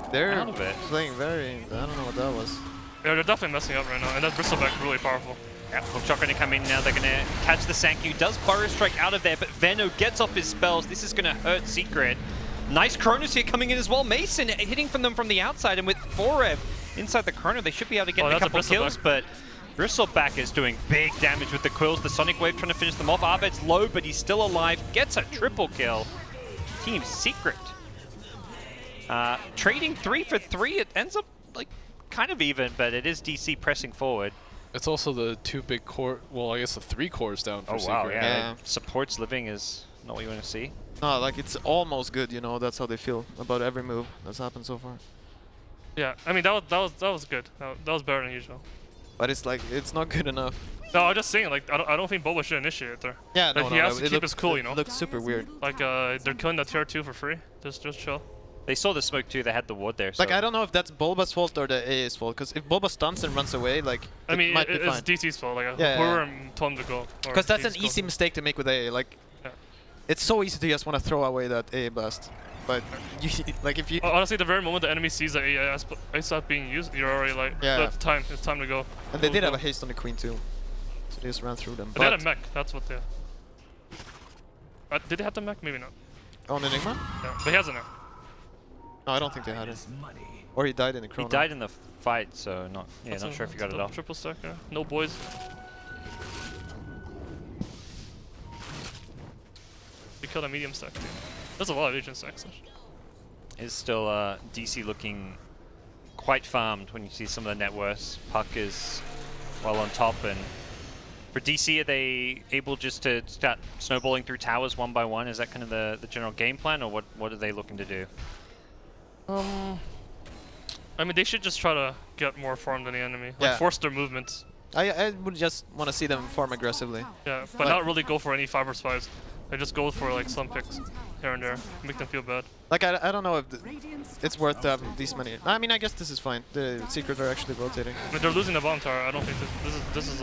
is They're out of it. playing very. I don't know what that was. yeah, they're definitely messing up right now, and that Bristleback really powerful. Yeah, Hookshot going to come in now. They're going to catch the Sankyu. Does Burrow Strike out of there, but Veno gets off his spells. This is going to hurt Secret. Nice Chronos here coming in as well. Mason hitting from them from the outside, and with Forev inside the Chrono, they should be able to get a that's a couple kills, Bristleback. but Bristleback is doing big damage with the Quills. The Sonic Wave trying to finish them off. Abed's low, but he's still alive. Gets a triple kill. Team Secret. Trading 3 for 3. It ends up like kind of even, but it is DC pressing forward. It's also the 2 big core. Well, I guess the 3 cores down for Oh Secret. wow, yeah. Yeah. Supports living is not what you want to see. No, like it's almost good. You know, that's how they feel about every move that's happened so far. Yeah, I mean that was good. That was better than usual. But it's like it's not good enough. No, I'm just saying, like, I don't think Boba should initiate there. Yeah, Like, he has to it keep looks- his cool, you know? It looks super weird. Like, they're killing the tier 2 for free. Just chill. They saw the smoke too. They had the ward there. So. Like I don't know if that's Bulba's fault or the AA's fault. Because if Bulba stuns and runs away, like I mean, it might be it's fine. DC's fault. Like, Yeah, whoever yeah. told him to go. Because that's an DC's easy fault. mistake to make with AA. Like, Yeah. it's so easy to just want to throw away that AA blast. But you, like if you, Honestly, the very moment the enemy sees the AI stop being used, you're already like, Yeah. it's time to go. and they Go, did go. have a haste on the queen too, so they just ran through them. But they had But a mech. That's what they. Did they have the mech? Maybe not. on Enigma? Yeah, but he has a mech. No, I don't think they had it. Or he died in the he chrono. died in the fight, so not. Yeah, That's not a- sure if you that's got a it off. Triple stack. Yeah. No boys. We killed a medium stack too. There's a lot of agent stacks. Is still DC looking quite farmed when you see some of the net worths. Puck is well on top, and for DC, are they able just to start snowballing through towers one by one? Is that kind of the general game plan, or what are they looking to do? I mean, they should just try to get more farm than the enemy. Like, Yeah. force their movements. I would just want to see them farm aggressively. Yeah, but Like- not really go for any 5 vs 5s. They just go for like some picks here and there, make them feel bad. Like I don't know if it's worth these many. I mean, I guess this is fine. The secrets are actually rotating. I mean, they're losing the bomb tower. I don't think this is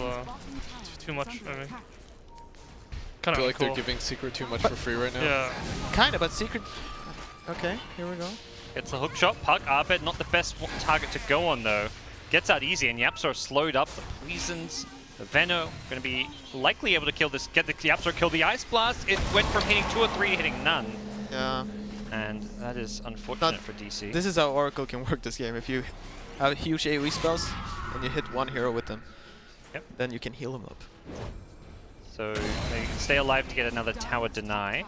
too much. I mean, I kind feel of like they're giving Secret too much for free right now. Yeah. Kind of, but secret. Okay, here we go. Gets the hook shot. Puck, Arbed, not the best target to go on though. Gets out easy, and Yapzor slowed up. The Poisons, the Veno, going to be likely able to kill this. Get the Yapzor kill the Ice Blast. It went from hitting 2 or 3, hitting none. Yeah. And that is unfortunate for DC. This is how Oracle can work this game. If you have huge AoE spells and you hit one hero with them, then you can heal them up. So they stay alive to get another tower deny.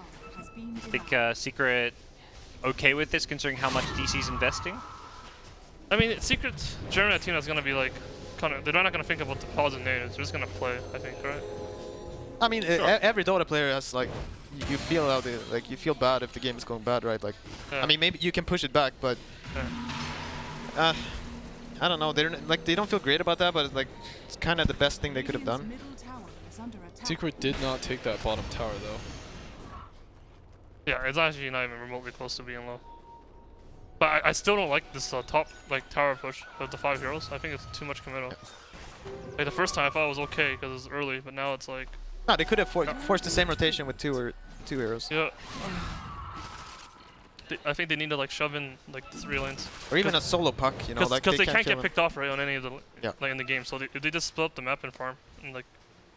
I think Secret okay with this, considering how much DC's investing. I mean, Secret's German team is gonna be like, kind of. They're not gonna think about the pause and nades. They're just gonna play. I think, right? I mean, Sure. every Dota player has like, you feel how they, like you feel bad if the game is going bad, right? Like, Yeah. I mean, maybe you can push it back, but Yeah. I don't know. They're like they don't feel great about that, but it's like it's kind of the best thing they could have done. Secret did not take that bottom tower though. Yeah, it's actually not even remotely close to being low. But I still don't like this top like tower push with the 5 heroes. I think it's too much committal. Like the first time I thought it was okay because it was early, but now it's like. No, they could have forced the same rotation with two heroes, Yeah. I think they need to like shove in like the 3 lanes. or even a solo puck. You know, like Because they can't kill get him. picked off right on any of the Yeah. like in the game. So if they just split up the map and farm and like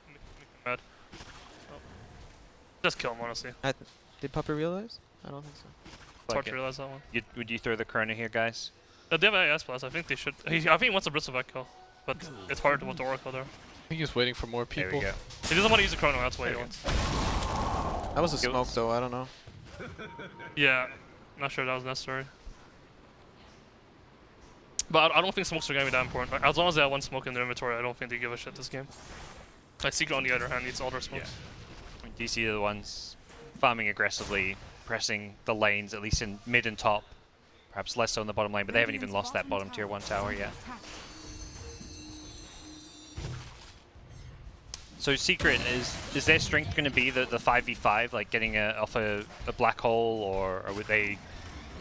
make them mad. Oh. Just kill them honestly. Did Puppy realize? I don't think so. It's hard to realize that one. Would you throw the Corona here, guys? They have AS plus. I think they should. I think he wants a bristleback kill, but it's hard with the Oracle there. I think he's waiting for more There people. we go. He doesn't want to use the Chrono. That's why he wants. That was a Skills. smoke, though. I don't know. Yeah, not sure that was necessary. But I don't think smokes are gonna be that important. Like, as long as they have one smoke in their inventory, I don't think they give a shit this game. Like Secret on the other hand needs all their smokes. I mean, DC are the ones farming aggressively, pressing the lanes, at least in mid and top. Perhaps less so in the bottom lane, but they haven't even lost that bottom tier 1 tower yet. So Secret, is their strength going to be the 5v5, like getting off a black hole, or would they,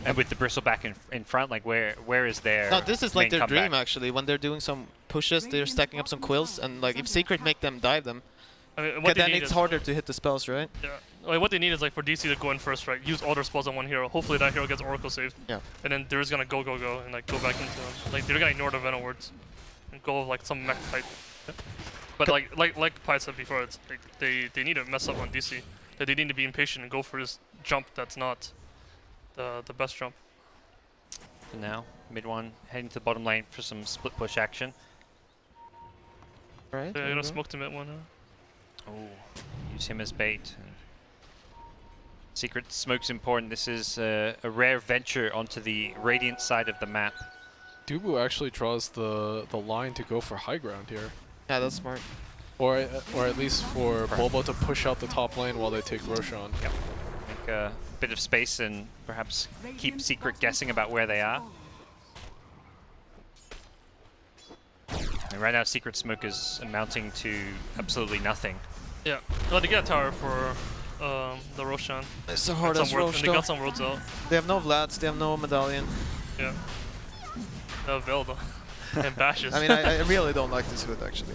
and with the bristleback in front, like where is their No, this is like main their comeback? dream actually. When they're doing some pushes, they're stacking up some quills, and like if Secret make them dive them, I mean, what they then need it's is, harder to hit the spells, right? Yeah. Like, what they need is like for DC to go in first, right? Use all their spells on one hero. Hopefully that hero gets Oracle saved. Yeah. And then they're just gonna go and like go back into them. Like they're gonna ignore the Venom words and go with like some mech type. But like Pi said before, it's like they need to mess up on DC. That they need to be impatient and go for this jump that's not the best jump. For now, mid one, heading to the bottom lane for some split push action. Right. They're gonna smoke to mid one. Oh, use him as bait. Secret smoke's important. This is a rare venture onto the Radiant side of the map. Dubu actually draws the line to go for high ground here. Yeah, that's smart. Or at least for Bobo to push out the top lane while they take Roshan. Yep. Make a bit of space and perhaps keep Secret guessing about where they are. And right now, Secret smoke is amounting to absolutely nothing. Yeah. Well, they get a tower for the Roshan. It's so hard And as some Roche, and they though. got some roads out. They have no Vlads, they have no Medallion. Yeah. Velda. And bashes. I mean, I really don't like this hood, actually.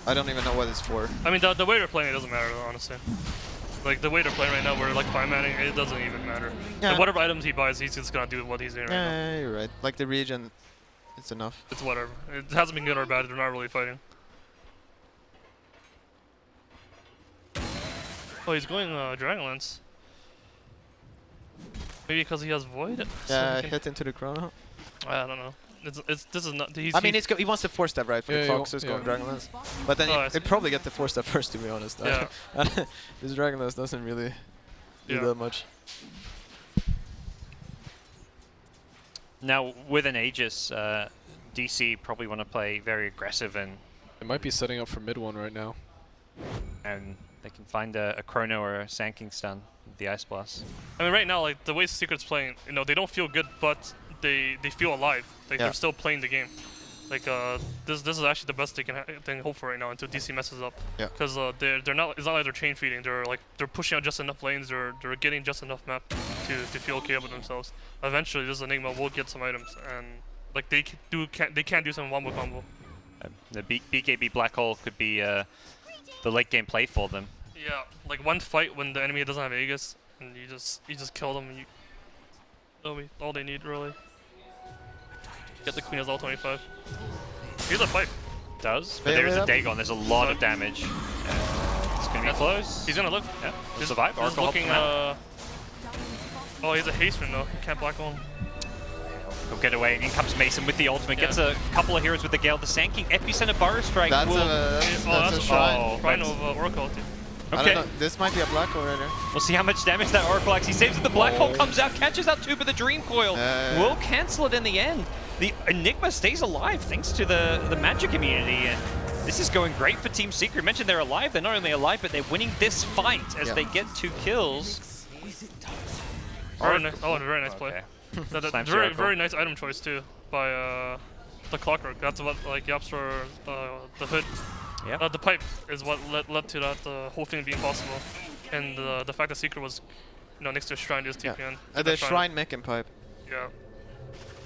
I don't even know what it's for. I mean, the way they're playing it doesn't matter, though, honestly. Like, the way they're playing right now, we're like 5-manning, it doesn't even matter. Yeah. Like, whatever items he buys, he's just gonna do what he's doing right now. Yeah, you're right. Like the region, it's enough. It's whatever. It hasn't been good or bad, they're not really fighting. Oh, he's going Dragonlance. Maybe because he has Void? So Yeah, he can- hit into the chrono. I don't know. This is not. He's, I mean, he wants the 4-step, right, for Yeah, the he clock, wa- so it's yeah. going Dragonlance. But then Oh, I he'd see. probably get the 4-step first, to be honest. Yeah. This Dragonlance doesn't really do Yeah. that much. Now, with an Aegis, DC probably want to play very aggressive and It might be setting up for mid one right now. they can find a Chrono or a Sanking stun with the Ice Blast. I mean, right now, like the way Secret's playing, you know, they don't feel good, but they feel alive. Like Yeah. they're still playing the game. Like this is actually the best they can hope for right now until DC messes up. Yeah. Because they're not, it's not like they're chain feeding. They're pushing out just enough lanes. They're getting just enough map to feel okay about themselves. Eventually, this Enigma will get some items, and like they can do some wombo combo. The BKB Black Hole could be the late game play for them. Yeah, like one fight when the enemy doesn't have Aegis, and you just kill them, and that'll be all they need really. Get the Queen as all 25. Here's a fight. Does, but there is a Dagon. There's a lot of damage. It's gonna be close. He's gonna live. Yeah, he'll survive. He's Oracle looking. helped him out. Oh, he's a hasteman though. He can't black on. He'll get away, and in comes Mason with the ultimate. Gets a couple of heroes with the Gale. The Sanking Epicenter Burrow Strike. That's will... a shrine. Shrine of Oracle. I Okay, don't know. This might be a black hole right here. we'll see how much damage that Oracle actually saves. The Black Hole comes out, catches out two, but the Dream Coil will cancel it in the end. The Enigma stays alive thanks to the magic immunity, and this is going great for Team Secret. Mentioned they're alive. They're not only alive, but they're winning this fight as they get 2 kills. Very nice. Oh, very nice play. Okay. Very nice item choice too by the Clockwork. That's what like Yaps for the hood. Yeah. The pipe is what led to that whole thing being possible, and the fact that Secret was, next to a shrine is TPN. The shrine mech and pipe. Yeah.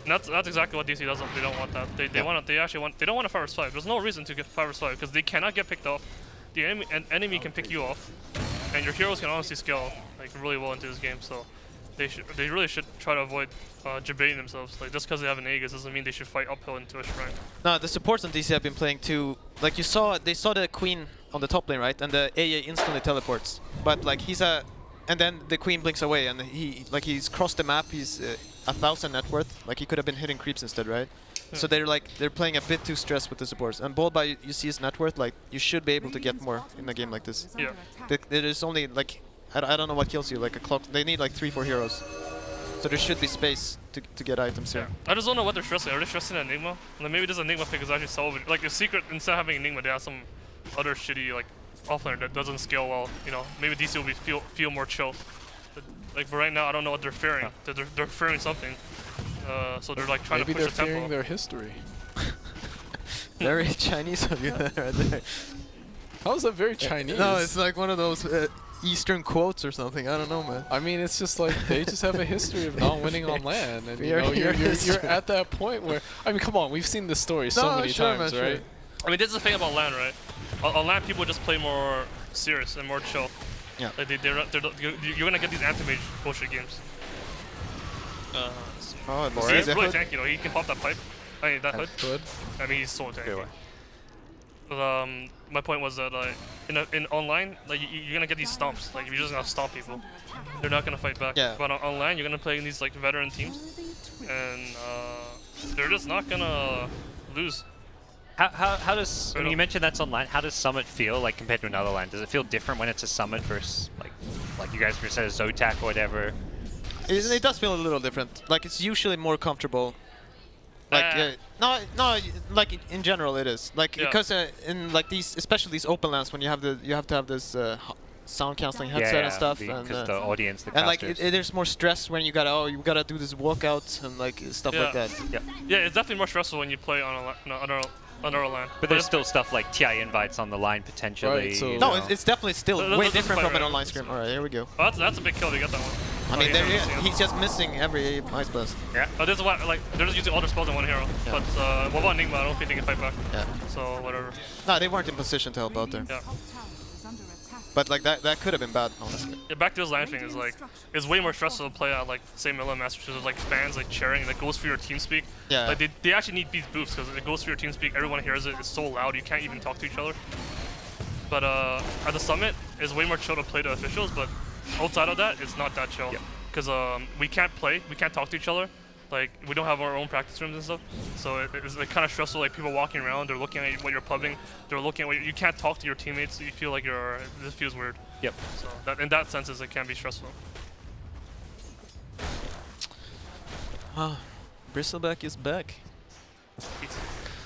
And that's exactly what DC does. They don't want that. They don't want a 5v5. There's no reason to get 5v5 because they cannot get picked off. The enemy can pick you off, and your heroes can honestly scale like really well into this game. So they really should try to avoid debating themselves. Like just because they have an Aegis doesn't mean they should fight uphill into a shrine. No, the supports on DC have been playing too. Like they saw the Queen on the top lane, right? And the AA instantly teleports. But like and then the Queen blinks away, and he's crossed the map. He's 1,000 net worth. Like he could have been hitting creeps instead, right? Yeah. So they're playing a bit too stressed with the supports. And ball by you see his net worth. Like you should be able to get more in a game like this. Yeah. There is only like I don't know what kills you. Like a clock. They need like 3-4 heroes. So there should be space to get items here. I just don't know what they're stressing. Are they stressing Enigma? Like maybe this Enigma pick is actually solving. Like a Secret, instead of having Enigma, they have some other shitty like offlaner that doesn't scale well. Maybe DC will be feel more chill. But, like for right now, I don't know what they're fearing. They're fearing something. So they're like trying Maybe to push the they're tempo. fearing their history. Very Chinese of you right there. How is that very Chinese? No, it's like one of those Eastern quotes or something. I don't know, man. I mean, it's just like they just have a history of not winning on LAN, and You're you're at that point where I mean, come on, we've seen this story so many times, man, right? sure. I mean, this is the thing about LAN, right? On LAN, people just play more serious and more chill. Yeah. Like you're gonna get these anti-mage bullshit games. Oh, He's really tanky, he can pop that pipe. I mean, that hood. Good. I mean, he's so tanky. Good one. But my point was that like in online, like you're gonna get these stomps. Like you're just gonna stomp people. They're not gonna fight back. Yeah. But on online, you're gonna play in these like veteran teams, and they're just not gonna lose. How does, when you mentioned that's online, how does Summit feel like compared to another LAN? Does it feel different when it's a Summit versus like you guys were said a Zotac or whatever? It does feel a little different. Like it's usually more comfortable. Like no, like in general it is. Like because in like these, especially these open lands, when you have to have this sound canceling headset and stuff, because the audience, the and like casters. there's more stress when you gotta do this walkout and like stuff like that. Yeah, it's definitely more stressful when you play on under a LAN. But there's still stuff like TI invites on the line potentially. Right, so- No, it's definitely still way Let's different play from an right. online scrim. All right, here we go. Oh, that's a big kill to get that one. I mean, he's he's just missing every Ice Blast. Yeah. This is what they're just using all their spells on one hero. Yeah. But what about Enigma? I don't think they can fight back. Yeah. So whatever. No, they weren't in position to help out there. Yeah. But like that could have been bad, honestly. Yeah, back to this LAN thing is like it's way more stressful to play at like say Milan Masters with like fans like cheering that goes for your team speak. Yeah. Like they actually need these boosts because it goes for your team speak. Everyone hears it. It's so loud you can't even talk to each other. But at the summit, it's way more chill to play to officials. But outside of that, it's not that chill because we can't play. We can't talk to each other. Like we don't have our own practice rooms and stuff, so it's like kind of stressful. Like people walking around, they're looking at what you're pubbing, they're looking at what you can't talk to your teammates. So you feel like this feels weird. Yep. So that in that sense, it can be stressful. Bristleback is back.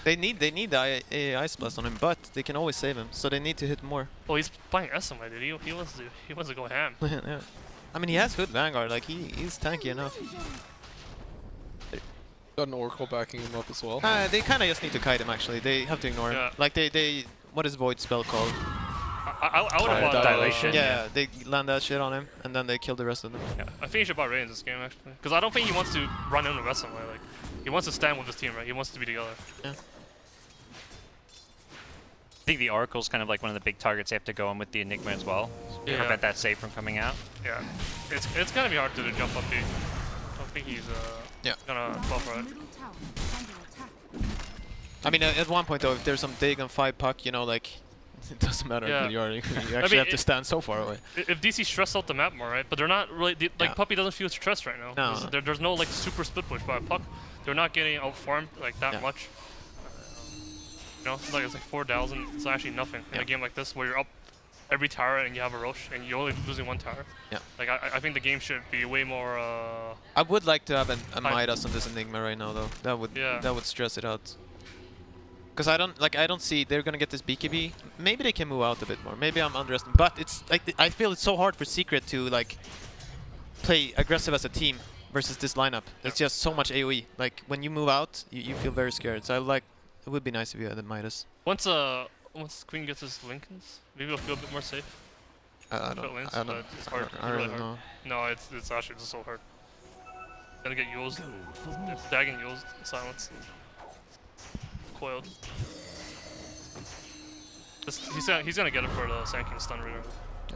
They need the Ice Blast on him, but they can always save him, so they need to hit more. Oh, he's playing SMA, dude. He wants to go ham. Yeah. I mean, he has good Vanguard. Like he's tanky enough. Got an Oracle backing him up as well. They kind of just need to kite him, actually. They have to ignore him. Yeah. Like, what is Void spell called? I would have bought Dilation. Yeah, they land that shit on him, and then they kill the rest of them. Yeah, I think he should buy Ray in this game actually, because I don't think he wants to run in the rest of the way. Like, he wants to stand with his team, right? He wants to be together. Yeah. I think the Oracle's kind of like one of the big targets they have to go on with the Enigma as well. Yeah. Prevent that save from coming out. Yeah, it's gonna be hard to jump up B. I don't think he's gonna fall for it. I mean, at one point though, if there's some Dagon 5 puck, you know, like, it doesn't matter Yeah. who you are. You actually have to stand so far away. If DC stress out the map more, right? But they're not really like Yeah. Puppy doesn't feel stressed right now. No. There's no like super split push by Puck. They're not getting outfarmed like that Yeah. much. You know, it's like 4,000. It's actually nothing in Yeah. a game like this where you're up every tower and you have a Roche and you're only losing one tower. Yeah. Like I think the game should be way more. I would like to have a Midas on this Enigma right now, though. Yeah. That would stress it out. Because I don't see they're gonna get this BKB. Maybe they can move out a bit more. Maybe I'm underestimating. But it's like I feel it's so hard for Secret to like play aggressive as a team versus this lineup. It's just so much AOE. Like when you move out, you feel very scared. So it would be nice if you had a Midas. Once Queen gets his Lincolns, maybe it'll feel a bit more safe. I But don't it's hard. It's I really don't hard. know. No, it's actually just so hard. Gonna get used. Dagging used. Silence. Coiled. He's gonna get it for the Sanking stun reader. Yeah.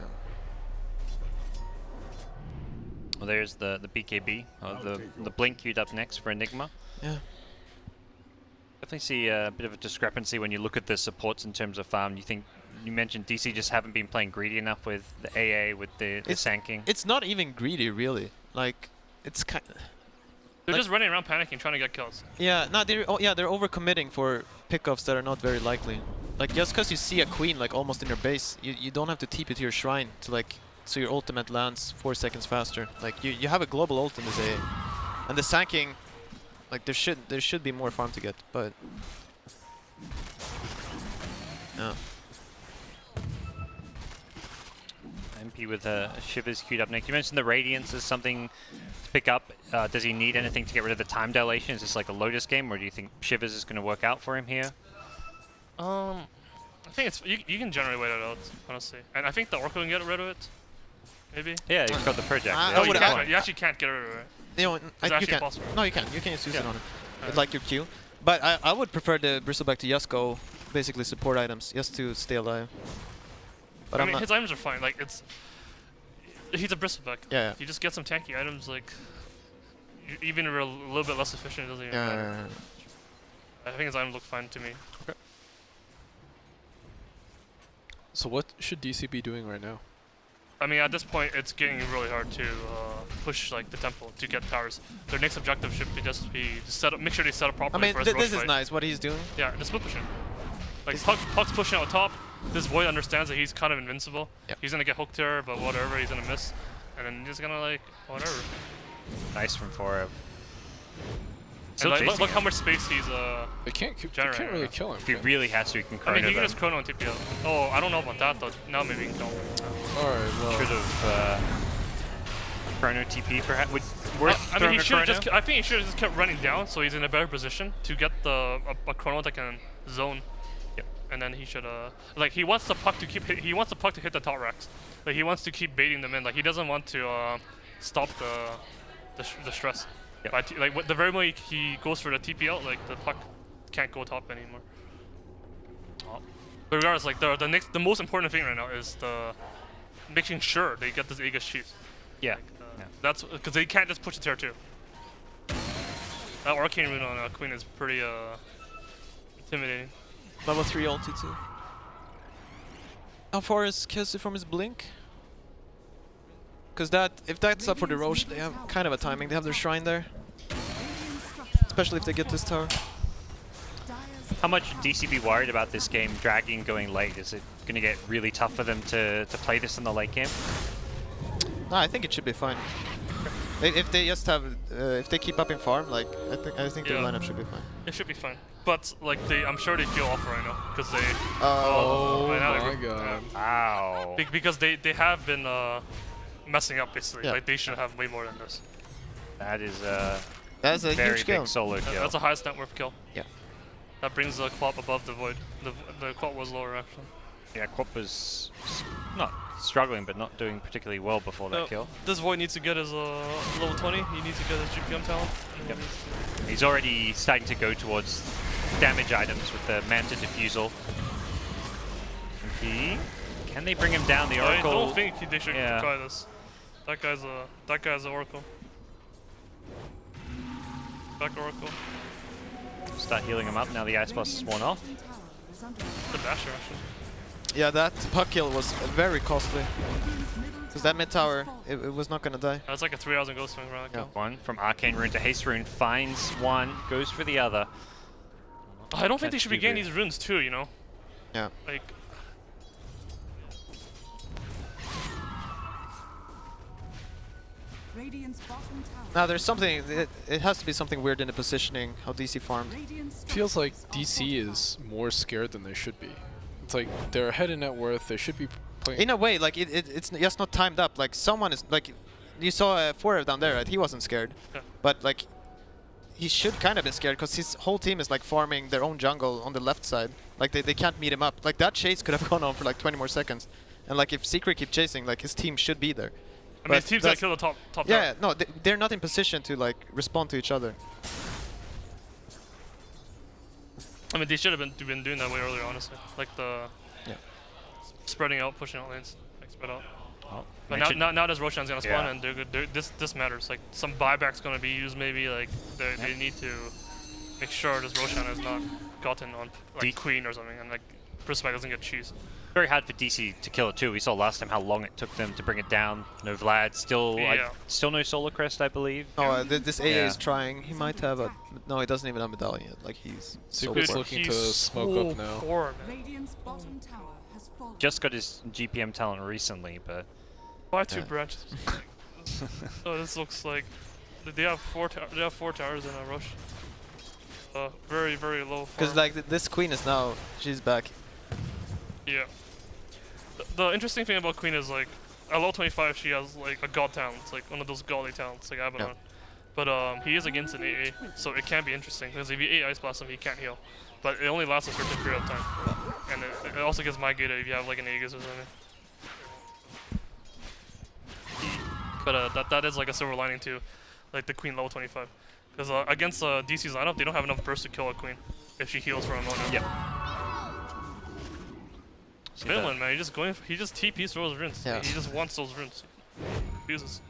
Well, there's the BKB. The blink queued up next for Enigma. Yeah. Definitely see a bit of a discrepancy when you look at the supports in terms of farm. You mentioned DC just haven't been playing greedy enough with the AA, with the Sanking. It's not even greedy, really. Like, it's kind. They're Like- just running around panicking, trying to get kills. Yeah, no, they're overcommitting for pickoffs that are not very likely. Like just because you see a queen like almost in your base, you don't have to TP to your shrine to like so your ultimate lands 4 seconds faster. Like you have a global ult in this AA, and the Sanking, like there should be more farm to get, but no. MP with Shivers queued up next. You mentioned the Radiance is something to pick up. Does he need anything to get rid of the time dilation? Is this like a Lotus game, or do you think Shivers is going to work out for him here? I think it's you can generally wait it out, honestly, and I think the Oracle can get rid of it. Maybe. Yeah, you've got the project. I there. No, you would- can't. You actually can't get rid of it. You know, It's you actually can. possible. No, you can. You can just use it Yeah. on it. Alright. Like your Q. But I would prefer the Bristleback to just go basically support items just to stay alive. But I I'm mean, not. his items are fine. Like he's a Bristleback. Yeah. You just get some tanky items, like even if you're a little bit less efficient, it doesn't even matter. Yeah. I think his items look fine to me. So what should DC be doing right now? I mean, at this point, it's getting really hard to push like the temple to get towers. Their next objective should be just to set up, make sure they set up I properly mean, for his this rush is fight. nice what he's doing. Yeah, the split pushing. Like Puck's pushing out top. This Void understands that he's kind of invincible. Yep. He's gonna get hooked here, but whatever, he's gonna miss, and then he's gonna like whatever. Nice from Forev. And Still like, chasing look how him. much space he's They can't Generator, really yeah. kill him. If he can really has to, he can I chrono mean, he can them. just chrono and TPL. Oh, I don't know about that though. Now maybe he can kill. they? All right. Well. Should have chrono TP perhaps. Would worth I mean, throwing he a should have chrono? just. I think he should have just kept running down, so he's in a better position to get a chrono that can zone. Yep. And then he should like he wants the puck to keep he wants the puck to hit the top racks. Like he wants to keep baiting them in. Like he doesn't want to stop the stress. Yep. Like the very moment he goes for the TP out, like the puck can't go top anymore. Oh. But regardless, like the most important thing right now is making sure they get this Aegis cheese. Yeah. Yeah. That's because they can't just push the tier 2. That Arcane Rune on Queen is pretty intimidating. Level 3 ulti too. How far is Kelsey from his blink? Because if that's up for the Roche, they have kind of a timing. They have their shrine there. Especially if they get this tower. How much should DC be worried about this game dragging going late? Is it going to get really tough for them to play this in the late game? No, I think it should be fine. If they just have, if they keep up in farm, like I think their Yeah. lineup should be fine. It should be fine. But like I'm sure they feel off right now because they. Oh right now my they- god. Wow. Because they have been messing up basically. Yeah. Like they should have way more than this. That is That's a Very huge kill. big solo kill. That's the highest net worth kill. Yeah. That brings the Quap above the Void. The Quap was lower actually. Yeah, Quap was not struggling, but not doing particularly well before that kill. This Void needs to get his level 20. He needs to get his GPM talent. Yep. He's already starting to go towards damage items with the Manta Diffusal. Can they bring him down? The Oracle. I don't think they should Yeah. try this. That guy's a Oracle. Back Oracle. Start healing him up now. The Ice Blast is worn off. The Basher actually. Yeah, that puck kill was very costly. Because that mid tower, it was not gonna die. That's like a 3,000 ghost swing around that kill. One from Arcane Rune to Haste Rune, finds one, goes for the other. I don't think they That's should be too getting big. these runes too, you know? Yeah. Like, Now there's something, it has to be something weird in the positioning, how DC farmed. Feels like DC is more scared than they should be. It's like they're ahead in net worth. They should be playing. In a way, like it's just not timed up. Like someone is like, you saw Forever down there, right? He wasn't scared, Yeah. but like he should kind of be scared because his whole team is like farming their own jungle on the left side. Like they can't meet him up. Like that chase could have gone on for like 20 more seconds, and like if Secret keep chasing, like his team should be there. I mean, But his team's gonna that's- kill the top Yeah, tower. no, they're not in position to like respond to each other. I mean, they should have been doing that way earlier, honestly. Like the spreading out, pushing out lanes, like spread out. Oh, But mentioned- now this Roshan's gonna spawn, Yeah. and they're good. This matters. Like some buyback's gonna be used, maybe. Like they need to make sure this Roshan has not gotten on like Queen or something, and like Prismatic doesn't get cheese. Very hard for DC to kill it too. We saw last time how long it took them to bring it down. No Vlad, still Yeah. still no Solar Crest, I believe. No, this AA Yeah. is trying. He might have a. No, he doesn't even have a medallion yet. Like he's so Secret's poor. looking to He's smoke so up now. poor, man. Radiant's bottom tower has fallen. Just got his GPM talent recently, but Why two Yeah. branches? Oh, this looks like they have four towers in a rush. Very low. Because farm. like this queen is now, she's back. Yeah. The interesting thing about Queen is like at level 25 she has like a god talent, it's like one of those godly talents like Abaddon. But he is against an AA, so it can be interesting because if you AA Ice Blast him, he can't heal. But it only lasts a certain period of time, and it also gets migrated if you have like an Aegis or something. But that is like a silver lining to like the Queen level 25, because against DC's lineup they don't have enough burst to kill a Queen if she heals for a moment. Yep. Finland, man, he just TPs for those runes. Yeah. He just wants those runes. He uses.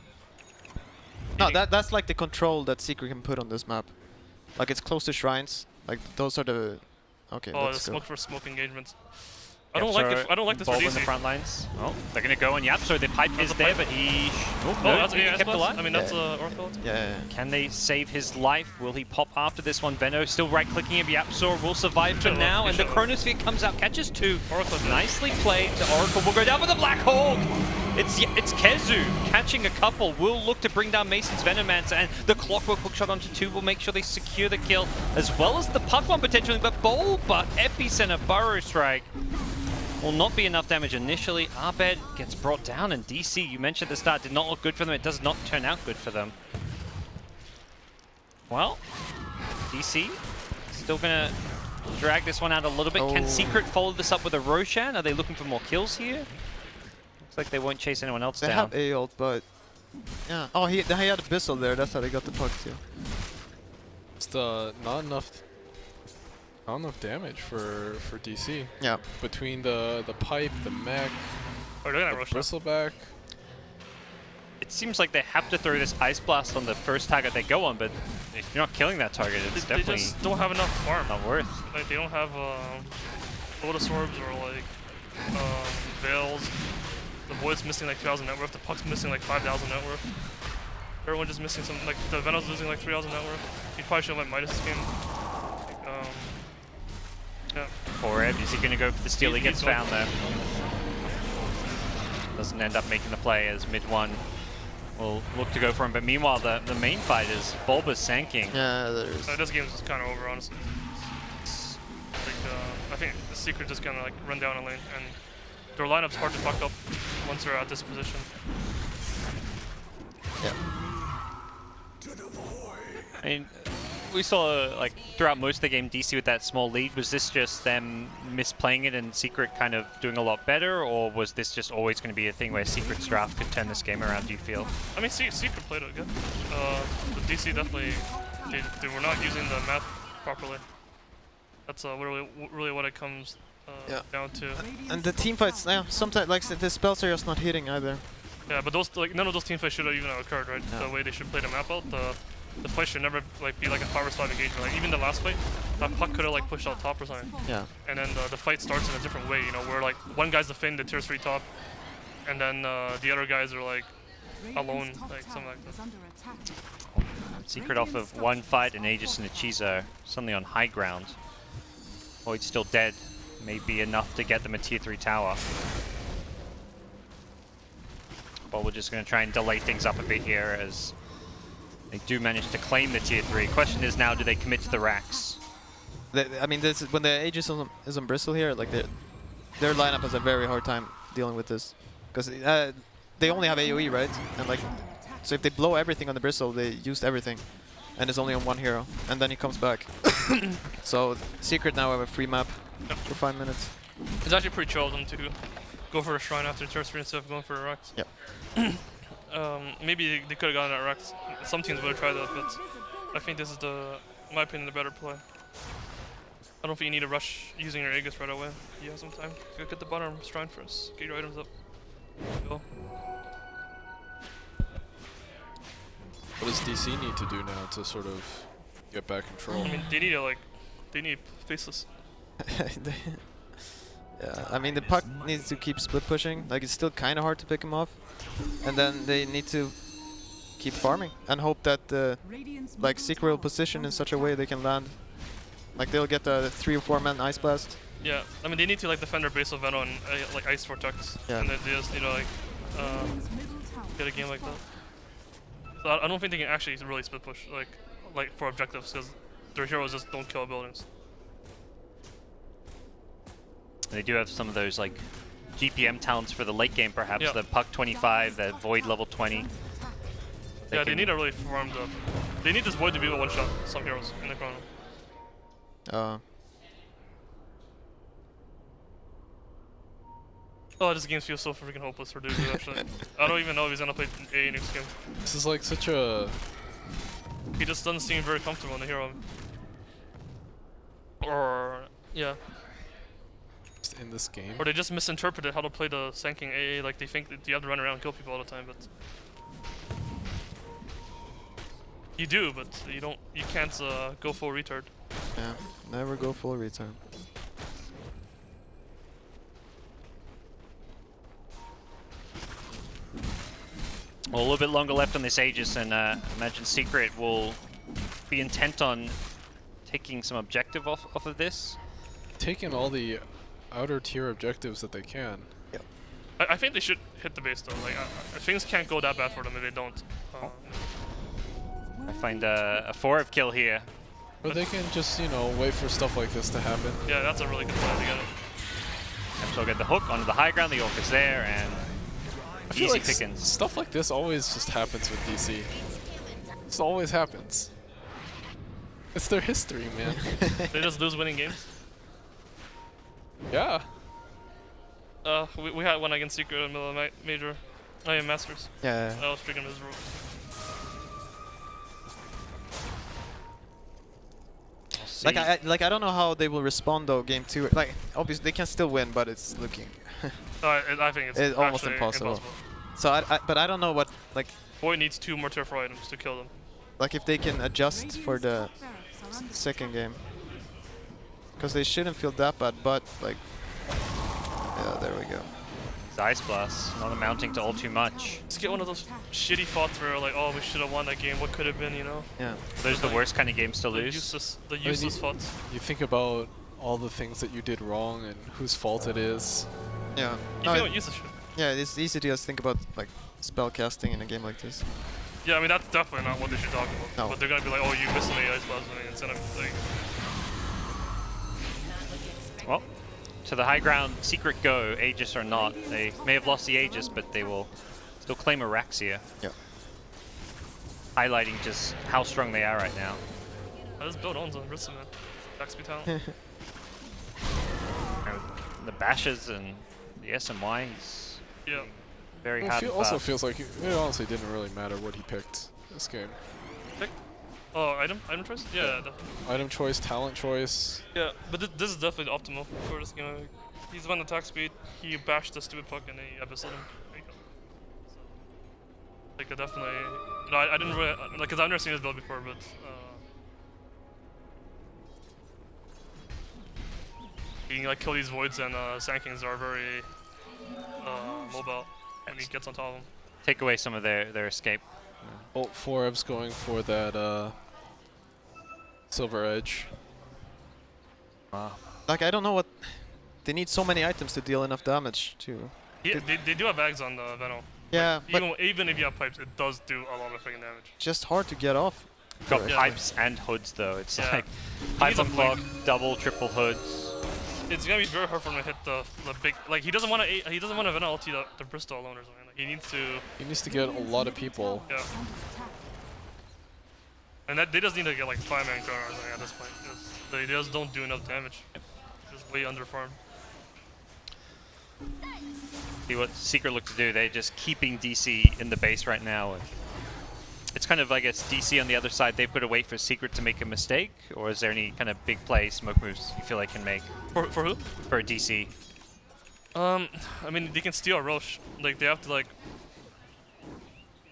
No, that's like the control that Secret can put on this map. Like it's close to shrines. Like those are the. Okay, Oh, the let's go. smoke for smoke engagements. I don't like it. I don't like this for Bulb in DC. the front lines. Oh, they're gonna go on Yap. So the pipe is there, but he. Oh, no, that's he AA kept Plus? alive. I mean, that's Oracle. Yeah. Can they save his life? Will he pop after this one? Venno still right-clicking him. Yapsor will survive for Should've now, he and the should've. Chronosphere comes out, catches two. Oracle. Nicely played. The Oracle will go down with a Black Hawk. It's Kezu catching a couple. Will look to bring down Mason's Venomancer, and the Clockwork hookshot onto two will make sure they secure the kill, as well as the puck one potentially. But Bulba, Epicenter, Burrow Strike will not be enough damage initially. Abed gets brought down, and DC, you mentioned at the start, did not look good for them. It does not turn out good for them. Well, DC still gonna drag this one out a little bit. Oh. Can Secret follow this up with a Roshan? Are they looking for more kills here? Looks like they won't chase anyone else They down. have A ult, but yeah. Oh, he had a Bissell there. That's how they got the puck too. It's not enough damage for DC. Yeah. Between the pipe, the mech, Or they're gonna the rush. bristleback. It seems like they have to throw this Ice Blast on the first target they go on, but if you're not killing that target, it's They definitely just don't have enough farm. not worth. Like they don't have Lotus Orbs or like Veils. The Void's missing like 2,000 net worth. The Puck's missing like 5,000 net worth. Everyone just missing some. Like the Venom's losing like 3,000 net worth. He probably should have let Midas this game. Yeah. For it, is he going to go for the steal? He gets He's going found there. Doesn't end up making the play as mid one will look to go for him. But meanwhile, the main fight is Bulba's sanking. Yeah, there's. This game's just kind of over, honestly. Like, I think the Secret just gonna like run down a lane, and their lineup's hard to fuck up once they're at this position. Yeah. I mean, we saw like throughout most of the game DC with that small lead. Was this just them misplaying it and Secret kind of doing a lot better, or was this just always going to be a thing where Secret's draft could turn this game around, do you feel? I mean, Secret played it good. The DC definitely, they were not using the map properly. That's really what it comes down to. And the team fights, yeah, sometimes like the spells are just not hitting either. Yeah, but those none of those team fights should have even occurred, right? No. The way they should play the map out, the fight should never like be like a power slide engagement. Like even the last fight, that puck could have like pushed out top or something. Yeah. And then the fight starts in a different way, you know, where like one guy's the Finn, the tier 3 top, and then the other guys are like alone, like something like that. Secret off of one fight and Aegis and Achiza suddenly on high ground. Void's still dead. May be enough to get them a tier 3 tower. But we're just going to try and delay things up a bit here as they do manage to claim the tier 3. Question is now, do they commit to the racks? I mean, this is, when the Aegis is on Bristle here, like their lineup has a very hard time dealing with this. Because they only have AoE, right? And like, so if they blow everything on the Bristle, they used everything. And it's only on one hero. And then he comes back. So Secret now have a free map for 5 minutes. It's actually pretty chill of them to go for a shrine after tier 3 instead of going for a Rex. Yep. Maybe they could have gotten a Rex. Some teams would have tried that, but I think this is in my opinion, the better play. I don't think you need to rush using your Aegis right away. You have some time. Go get the bottom shrine first. Get your items up. Go. What does DC need to do now to sort of get back control? I mean, they need faceless. Yeah, I mean the puck needs to keep split pushing. Like it's still kind of hard to pick him off, and then they need to keep farming and hope that like Secret will position in such a way they can land. Like they'll get a 3 or 4 man ice blast. Yeah, I mean they need to like defend their base of Venom and like ice vortex, Yeah. and then they just need to like get a game like that. So I don't think they can actually really split push like for objectives because their heroes just don't kill buildings. They do have some of those like GPM talents for the late game, perhaps. Yeah. The Puck 25, the Void level 20. Yeah, they need to really farm the. They need this Void to be able to one-shot some heroes in the chrono. Oh, this game feels so freaking hopeless for Dude, actually. I don't even know if he's gonna play A next game. This is like such a... He just doesn't seem very comfortable in the hero. Or, yeah. in this game. Or they just misinterpreted how to play the Sanking AA, like they think that you have to run around and kill people all the time, but... You do, but you can't go full retard. Yeah, never go full retard. Well, a little bit longer left on this Aegis, and imagine Secret will be intent on taking some objective off of this. Taking all the outer tier objectives that they can. Yep. I think they should hit the base though. Like things can't go that bad for them if they don't. I find a 4-of kill here. Or they can just, you know, wait for stuff like this to happen. Yeah, that's a really good plan to get it. And so get the hook onto the high ground. The Orc is there, and I feel easy like pickings. stuff like this always just happens with DC. This always happens. It's their history, man. They just lose winning games. Yeah. We had one against Secret in the middle of the major. Oh yeah, Masters. Yeah. That was freaking miserable. Like I don't know how they will respond though. Game 2, like obviously they can still win, but it's looking I think it's almost actually impossible. So but I don't know what like Boy needs 2 more tier 4 items to kill them. like if they can adjust for the second game, because they shouldn't feel that bad. But like, yeah, there we go. His Ice Blast not amounting to all too much. Just get one of those shitty thoughts where like, oh, we should have won that game. What could have been, you know? Yeah. Those are the worst kind of games to The lose. useless thoughts. You think about all the things that you did wrong and whose fault it is. Yeah. You No, feel like useless shit. yeah, it's easy to just think about like spell casting in a game like this. Yeah, I mean that's definitely not what they should talk about. No. But they're gonna be like, oh, you missed an Ice Blast, and instead of like. Well, to the high ground, Secret go, Aegis or not. They may have lost the Aegis, but they will still claim Araxia. Yeah. highlighting just how strong they are right now. This build owns on Rissa, man. Back speed talent. And the bashes and the SMY, he's Yeah. very Well, hard. it also feels like it honestly didn't really matter what he picked this game. Oh, item choice? Yeah, definitely. Item choice, talent choice. Yeah, but this is definitely optimal for this game. He's won attack speed, he bashed the stupid puck, and then he abyssed him. There you go. So, like, I definitely. No, I didn't really. Like, because I've never seen this build before, but. You can, like, kill these voids, and Sankings are very mobile when he gets on top of them. Take away some of their escape. Oh, Forev's going for that silver edge. Like, I don't know what... They need so many items to deal enough damage, too. Yeah, they do have eggs on the Venom. Yeah, but Even if you have pipes, it does do a lot of freaking damage. just hard to get off. Got Yeah. pipes and hoods though. It's Yeah. like He pipes needs on a block, blink. double, triple hoods. It's gonna be very hard for him to hit the big. Like he doesn't want to Venom ulti the Bristol alone or something. Like, he needs to. He needs to get a lot of people. Yeah. And that they just need to get like 5-man counter or something at this point. They just don't do enough damage. Just way under farm. See what Secret look to do. They're just keeping DC in the base right now. And it's kind of, I guess, DC on the other side. They've got to wait for Secret to make a mistake, or is there any kind of big play, smoke moves you feel like can make For who? for DC? I mean they can steal a Roche. Like they have to like.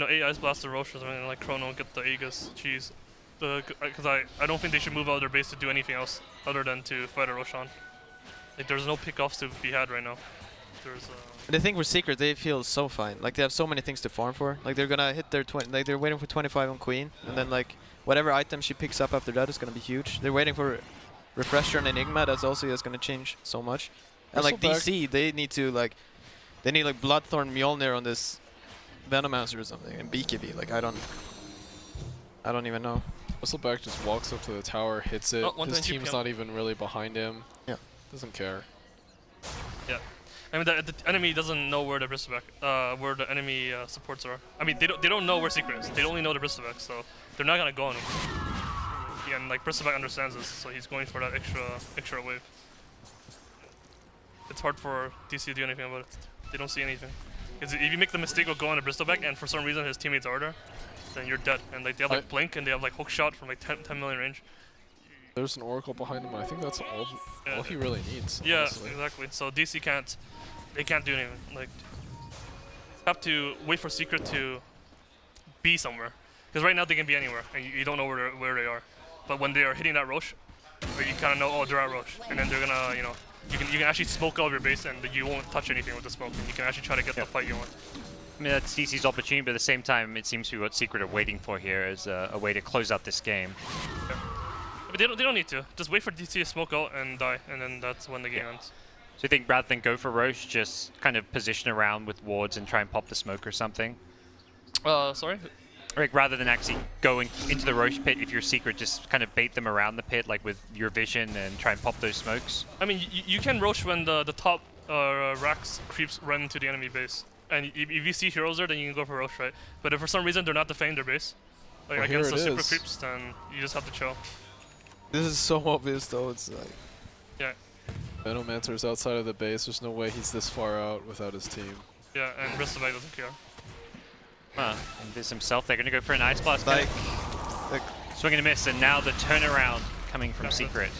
A Ice Blast the Roche or something, and like Chrono get the Aegis cheese. Because I don't think they should move out of their base to do anything else other than to fight a Roshan. Like there's no pickoffs to be had right now. There's The thing with Secret, they feel so fine. Like, they have so many things to farm for. Like, they're gonna hit their 20... Like, they're waiting for 25 on Queen. And then, like, whatever item she picks up after that is gonna be huge. They're waiting for Refresher and Enigma. That's also just gonna change so much. And, like, DC, they need to, like... They need, like, Bloodthorn Mjolnir on this Venomancer or something. And BKB. Like, I don't even know. Whistleback just walks up to the tower, hits it. Oh, His 122 team's PM. not even really behind him. Yeah. Doesn't care. yeah. I mean the enemy doesn't know where the Bristleback, where the enemy supports are. I mean they don't know where Secret is. They only know the Bristleback, so they're not gonna go on him. And like Bristleback understands this, so he's going for that extra wave. It's hard for DC to do anything about it. They don't see anything. Because if you make the mistake of going to Bristleback and for some reason his teammates are there, then you're dead. And like they have like blink and they have like hook shot from like 10 million range. There's an Oracle behind him, and I think that's all he really needs. Yeah, honestly. exactly. So DC can't do anything. Like have to wait for Secret to be somewhere. Because right now they can be anywhere, and you don't know where they are. But when they are hitting that Roche, you kind of know, oh, they're at Roche, and then they're gonna, you can actually smoke out of your base, and you won't touch anything with the smoke, and you can actually try to get the fight you want. I mean, that's DC's opportunity, but at the same time, it seems to be what Secret are waiting for here is a way to close out this game. Yeah. But they don't need to. Just wait for DC to smoke out and die, and then that's when the game ends. So you think rather than go for Roche, just kind of position around with wards and try and pop the smoke or something? Sorry? Like rather than actually going into the Roche pit, if you're Secret, just kind of bait them around the pit, like with your vision, and try and pop those smokes. I mean, you can Roche when the top racks creeps run into the enemy base. And if you see heroes there, then you can go for Roche, right? But if for some reason they're not defending their base, like Well, against here the it super is. creeps, then you just have to chill. This is so obvious, though. It's like... Yeah, Venomancer's outside of the base. There's no way he's this far out without his team. yeah, and Bristleback doesn't care. And this himself, they're going to go for an Ice Blast. Like... Swing and a miss, and now the turnaround coming from That's it. Secret.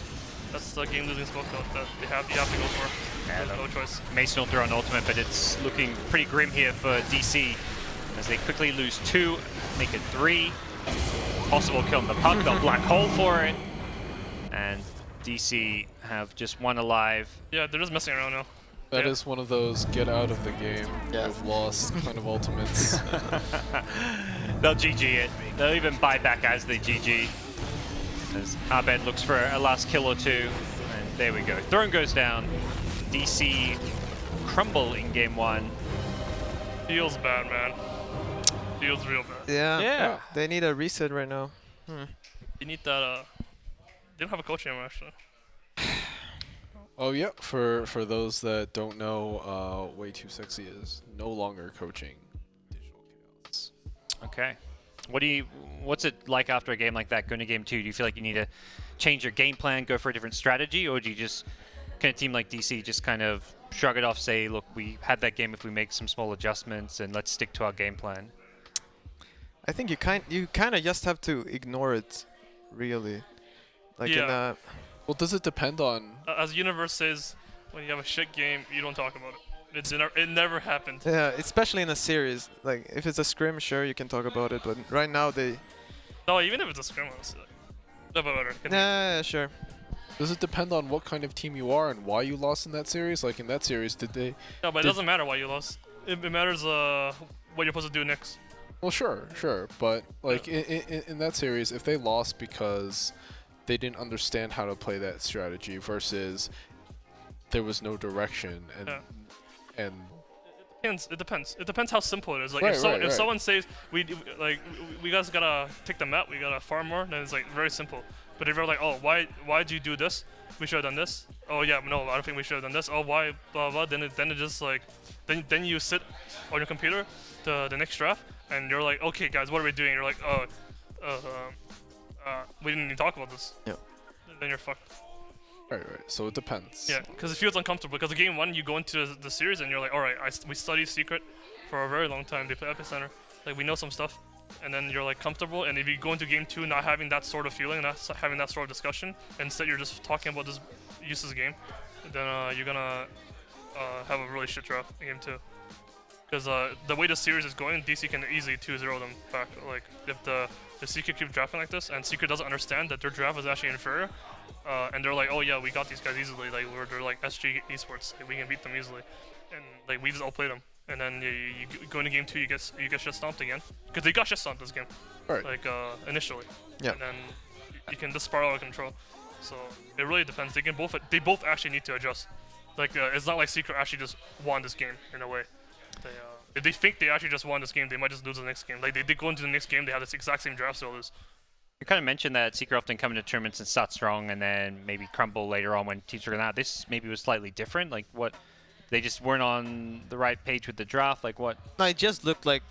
That's the game-losing smoke note that you have to go for. Yeah, There's no choice. Mason will throw an ultimate, but it's looking pretty grim here for DC as they quickly lose 2, make it 3. Possible kill on the puck, they'll black hole for it. And DC have just 1 alive. Yeah, they're just messing around now. That Yeah. is one of those get out of the game, Yeah. you've lost kind of ultimates. They'll GG it. They'll even buy back as they GG. As Abed looks for a last kill or 2. And there we go. Throne goes down. DC crumble in game 1. Feels bad, man. Feels real bad. Yeah. Yeah. They need a reset right now. You need that, they don't have a coach anymore, actually. Oh yeah, for those that don't know, Way Too Sexy is no longer coaching Digital Chaos. Okay. What's it like after a game like that, going to game 2? Do you feel like you need to change your game plan, go for a different strategy, or do you just, can a team like DC just kind of shrug it off, say, look, we had that game, if we make some small adjustments and let's stick to our game plan? I think you kind of just have to ignore it, really. Like in Yeah. a, Well, does it depend on? As Universe says, when you have a shit game, you don't talk about it. It never happened. yeah, especially in a series. Like if it's a scrim, sure you can talk about it, but right now they. No, even if it's a scrim, honestly. No, but whatever. Continue. Yeah, sure. Does it depend on what kind of team you are and why you lost in that series? Like in that series, did they? No, but it Did- doesn't matter why you lost. It matters what you're supposed to do next. Well, sure, but like in that series, if they lost because they didn't understand how to play that strategy versus there was no direction and Yeah. and It depends. It depends how simple it is. Like Right, if right. someone says we guys gotta take the map, we gotta farm more, then it's like very simple. But if you're like, oh, why'd you do this? We should have done this. Oh yeah, no, I don't think we should have done this. Oh, why blah blah. Then it just like then you sit on your computer the next draft and you're like, okay guys, what are we doing? You're like, we didn't even talk about this. Yeah. Then you're fucked. right. So it depends. Yeah, because it feels uncomfortable. Because game 1, you go into the series and you're like, all right, we studied Secret for a very long time. They play Epicenter, like we know some stuff, and then you're like comfortable. And if you go into game 2 not having that sort of feeling, not having that sort of discussion, instead you're just talking about this useless game, then you're gonna have a really shit draft in game 2. Because the way the series is going, DC can easily 2-0 them back. Like if Secret keeps drafting like this, and Secret doesn't understand that their draft is actually inferior, and they're like, oh yeah, we got these guys easily. Like they're like SG esports, like, we can beat them easily, and like we just outplayed them. And then you go into game 2, you get shit stomped again, because they got shit stomped this game. Right. Like initially. Yeah. And then you can just spiral out of control. So it really depends. They both actually need to adjust. Like it's not like Secret actually just won this game in a way. If they think they actually just won this game, they might just lose the next game. Like they go into the next game, they have this exact same draft, so lose. You kind of mentioned that Secret often come into tournaments and start strong and then maybe crumble later on when teams figure it out. This maybe was slightly different. Like what, they just weren't on the right page with the draft. Like what? No, it just looked like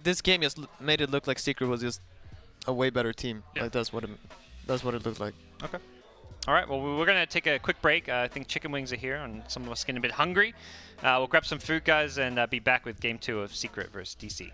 this game just made it look like Secret was just a way better team. Yeah. Like that's what it looked like. Okay. All right, well, we're going to take a quick break. I think chicken wings are here, and some of us getting a bit hungry. We'll grab some food, guys, and be back with Game 2 of Secret versus DC.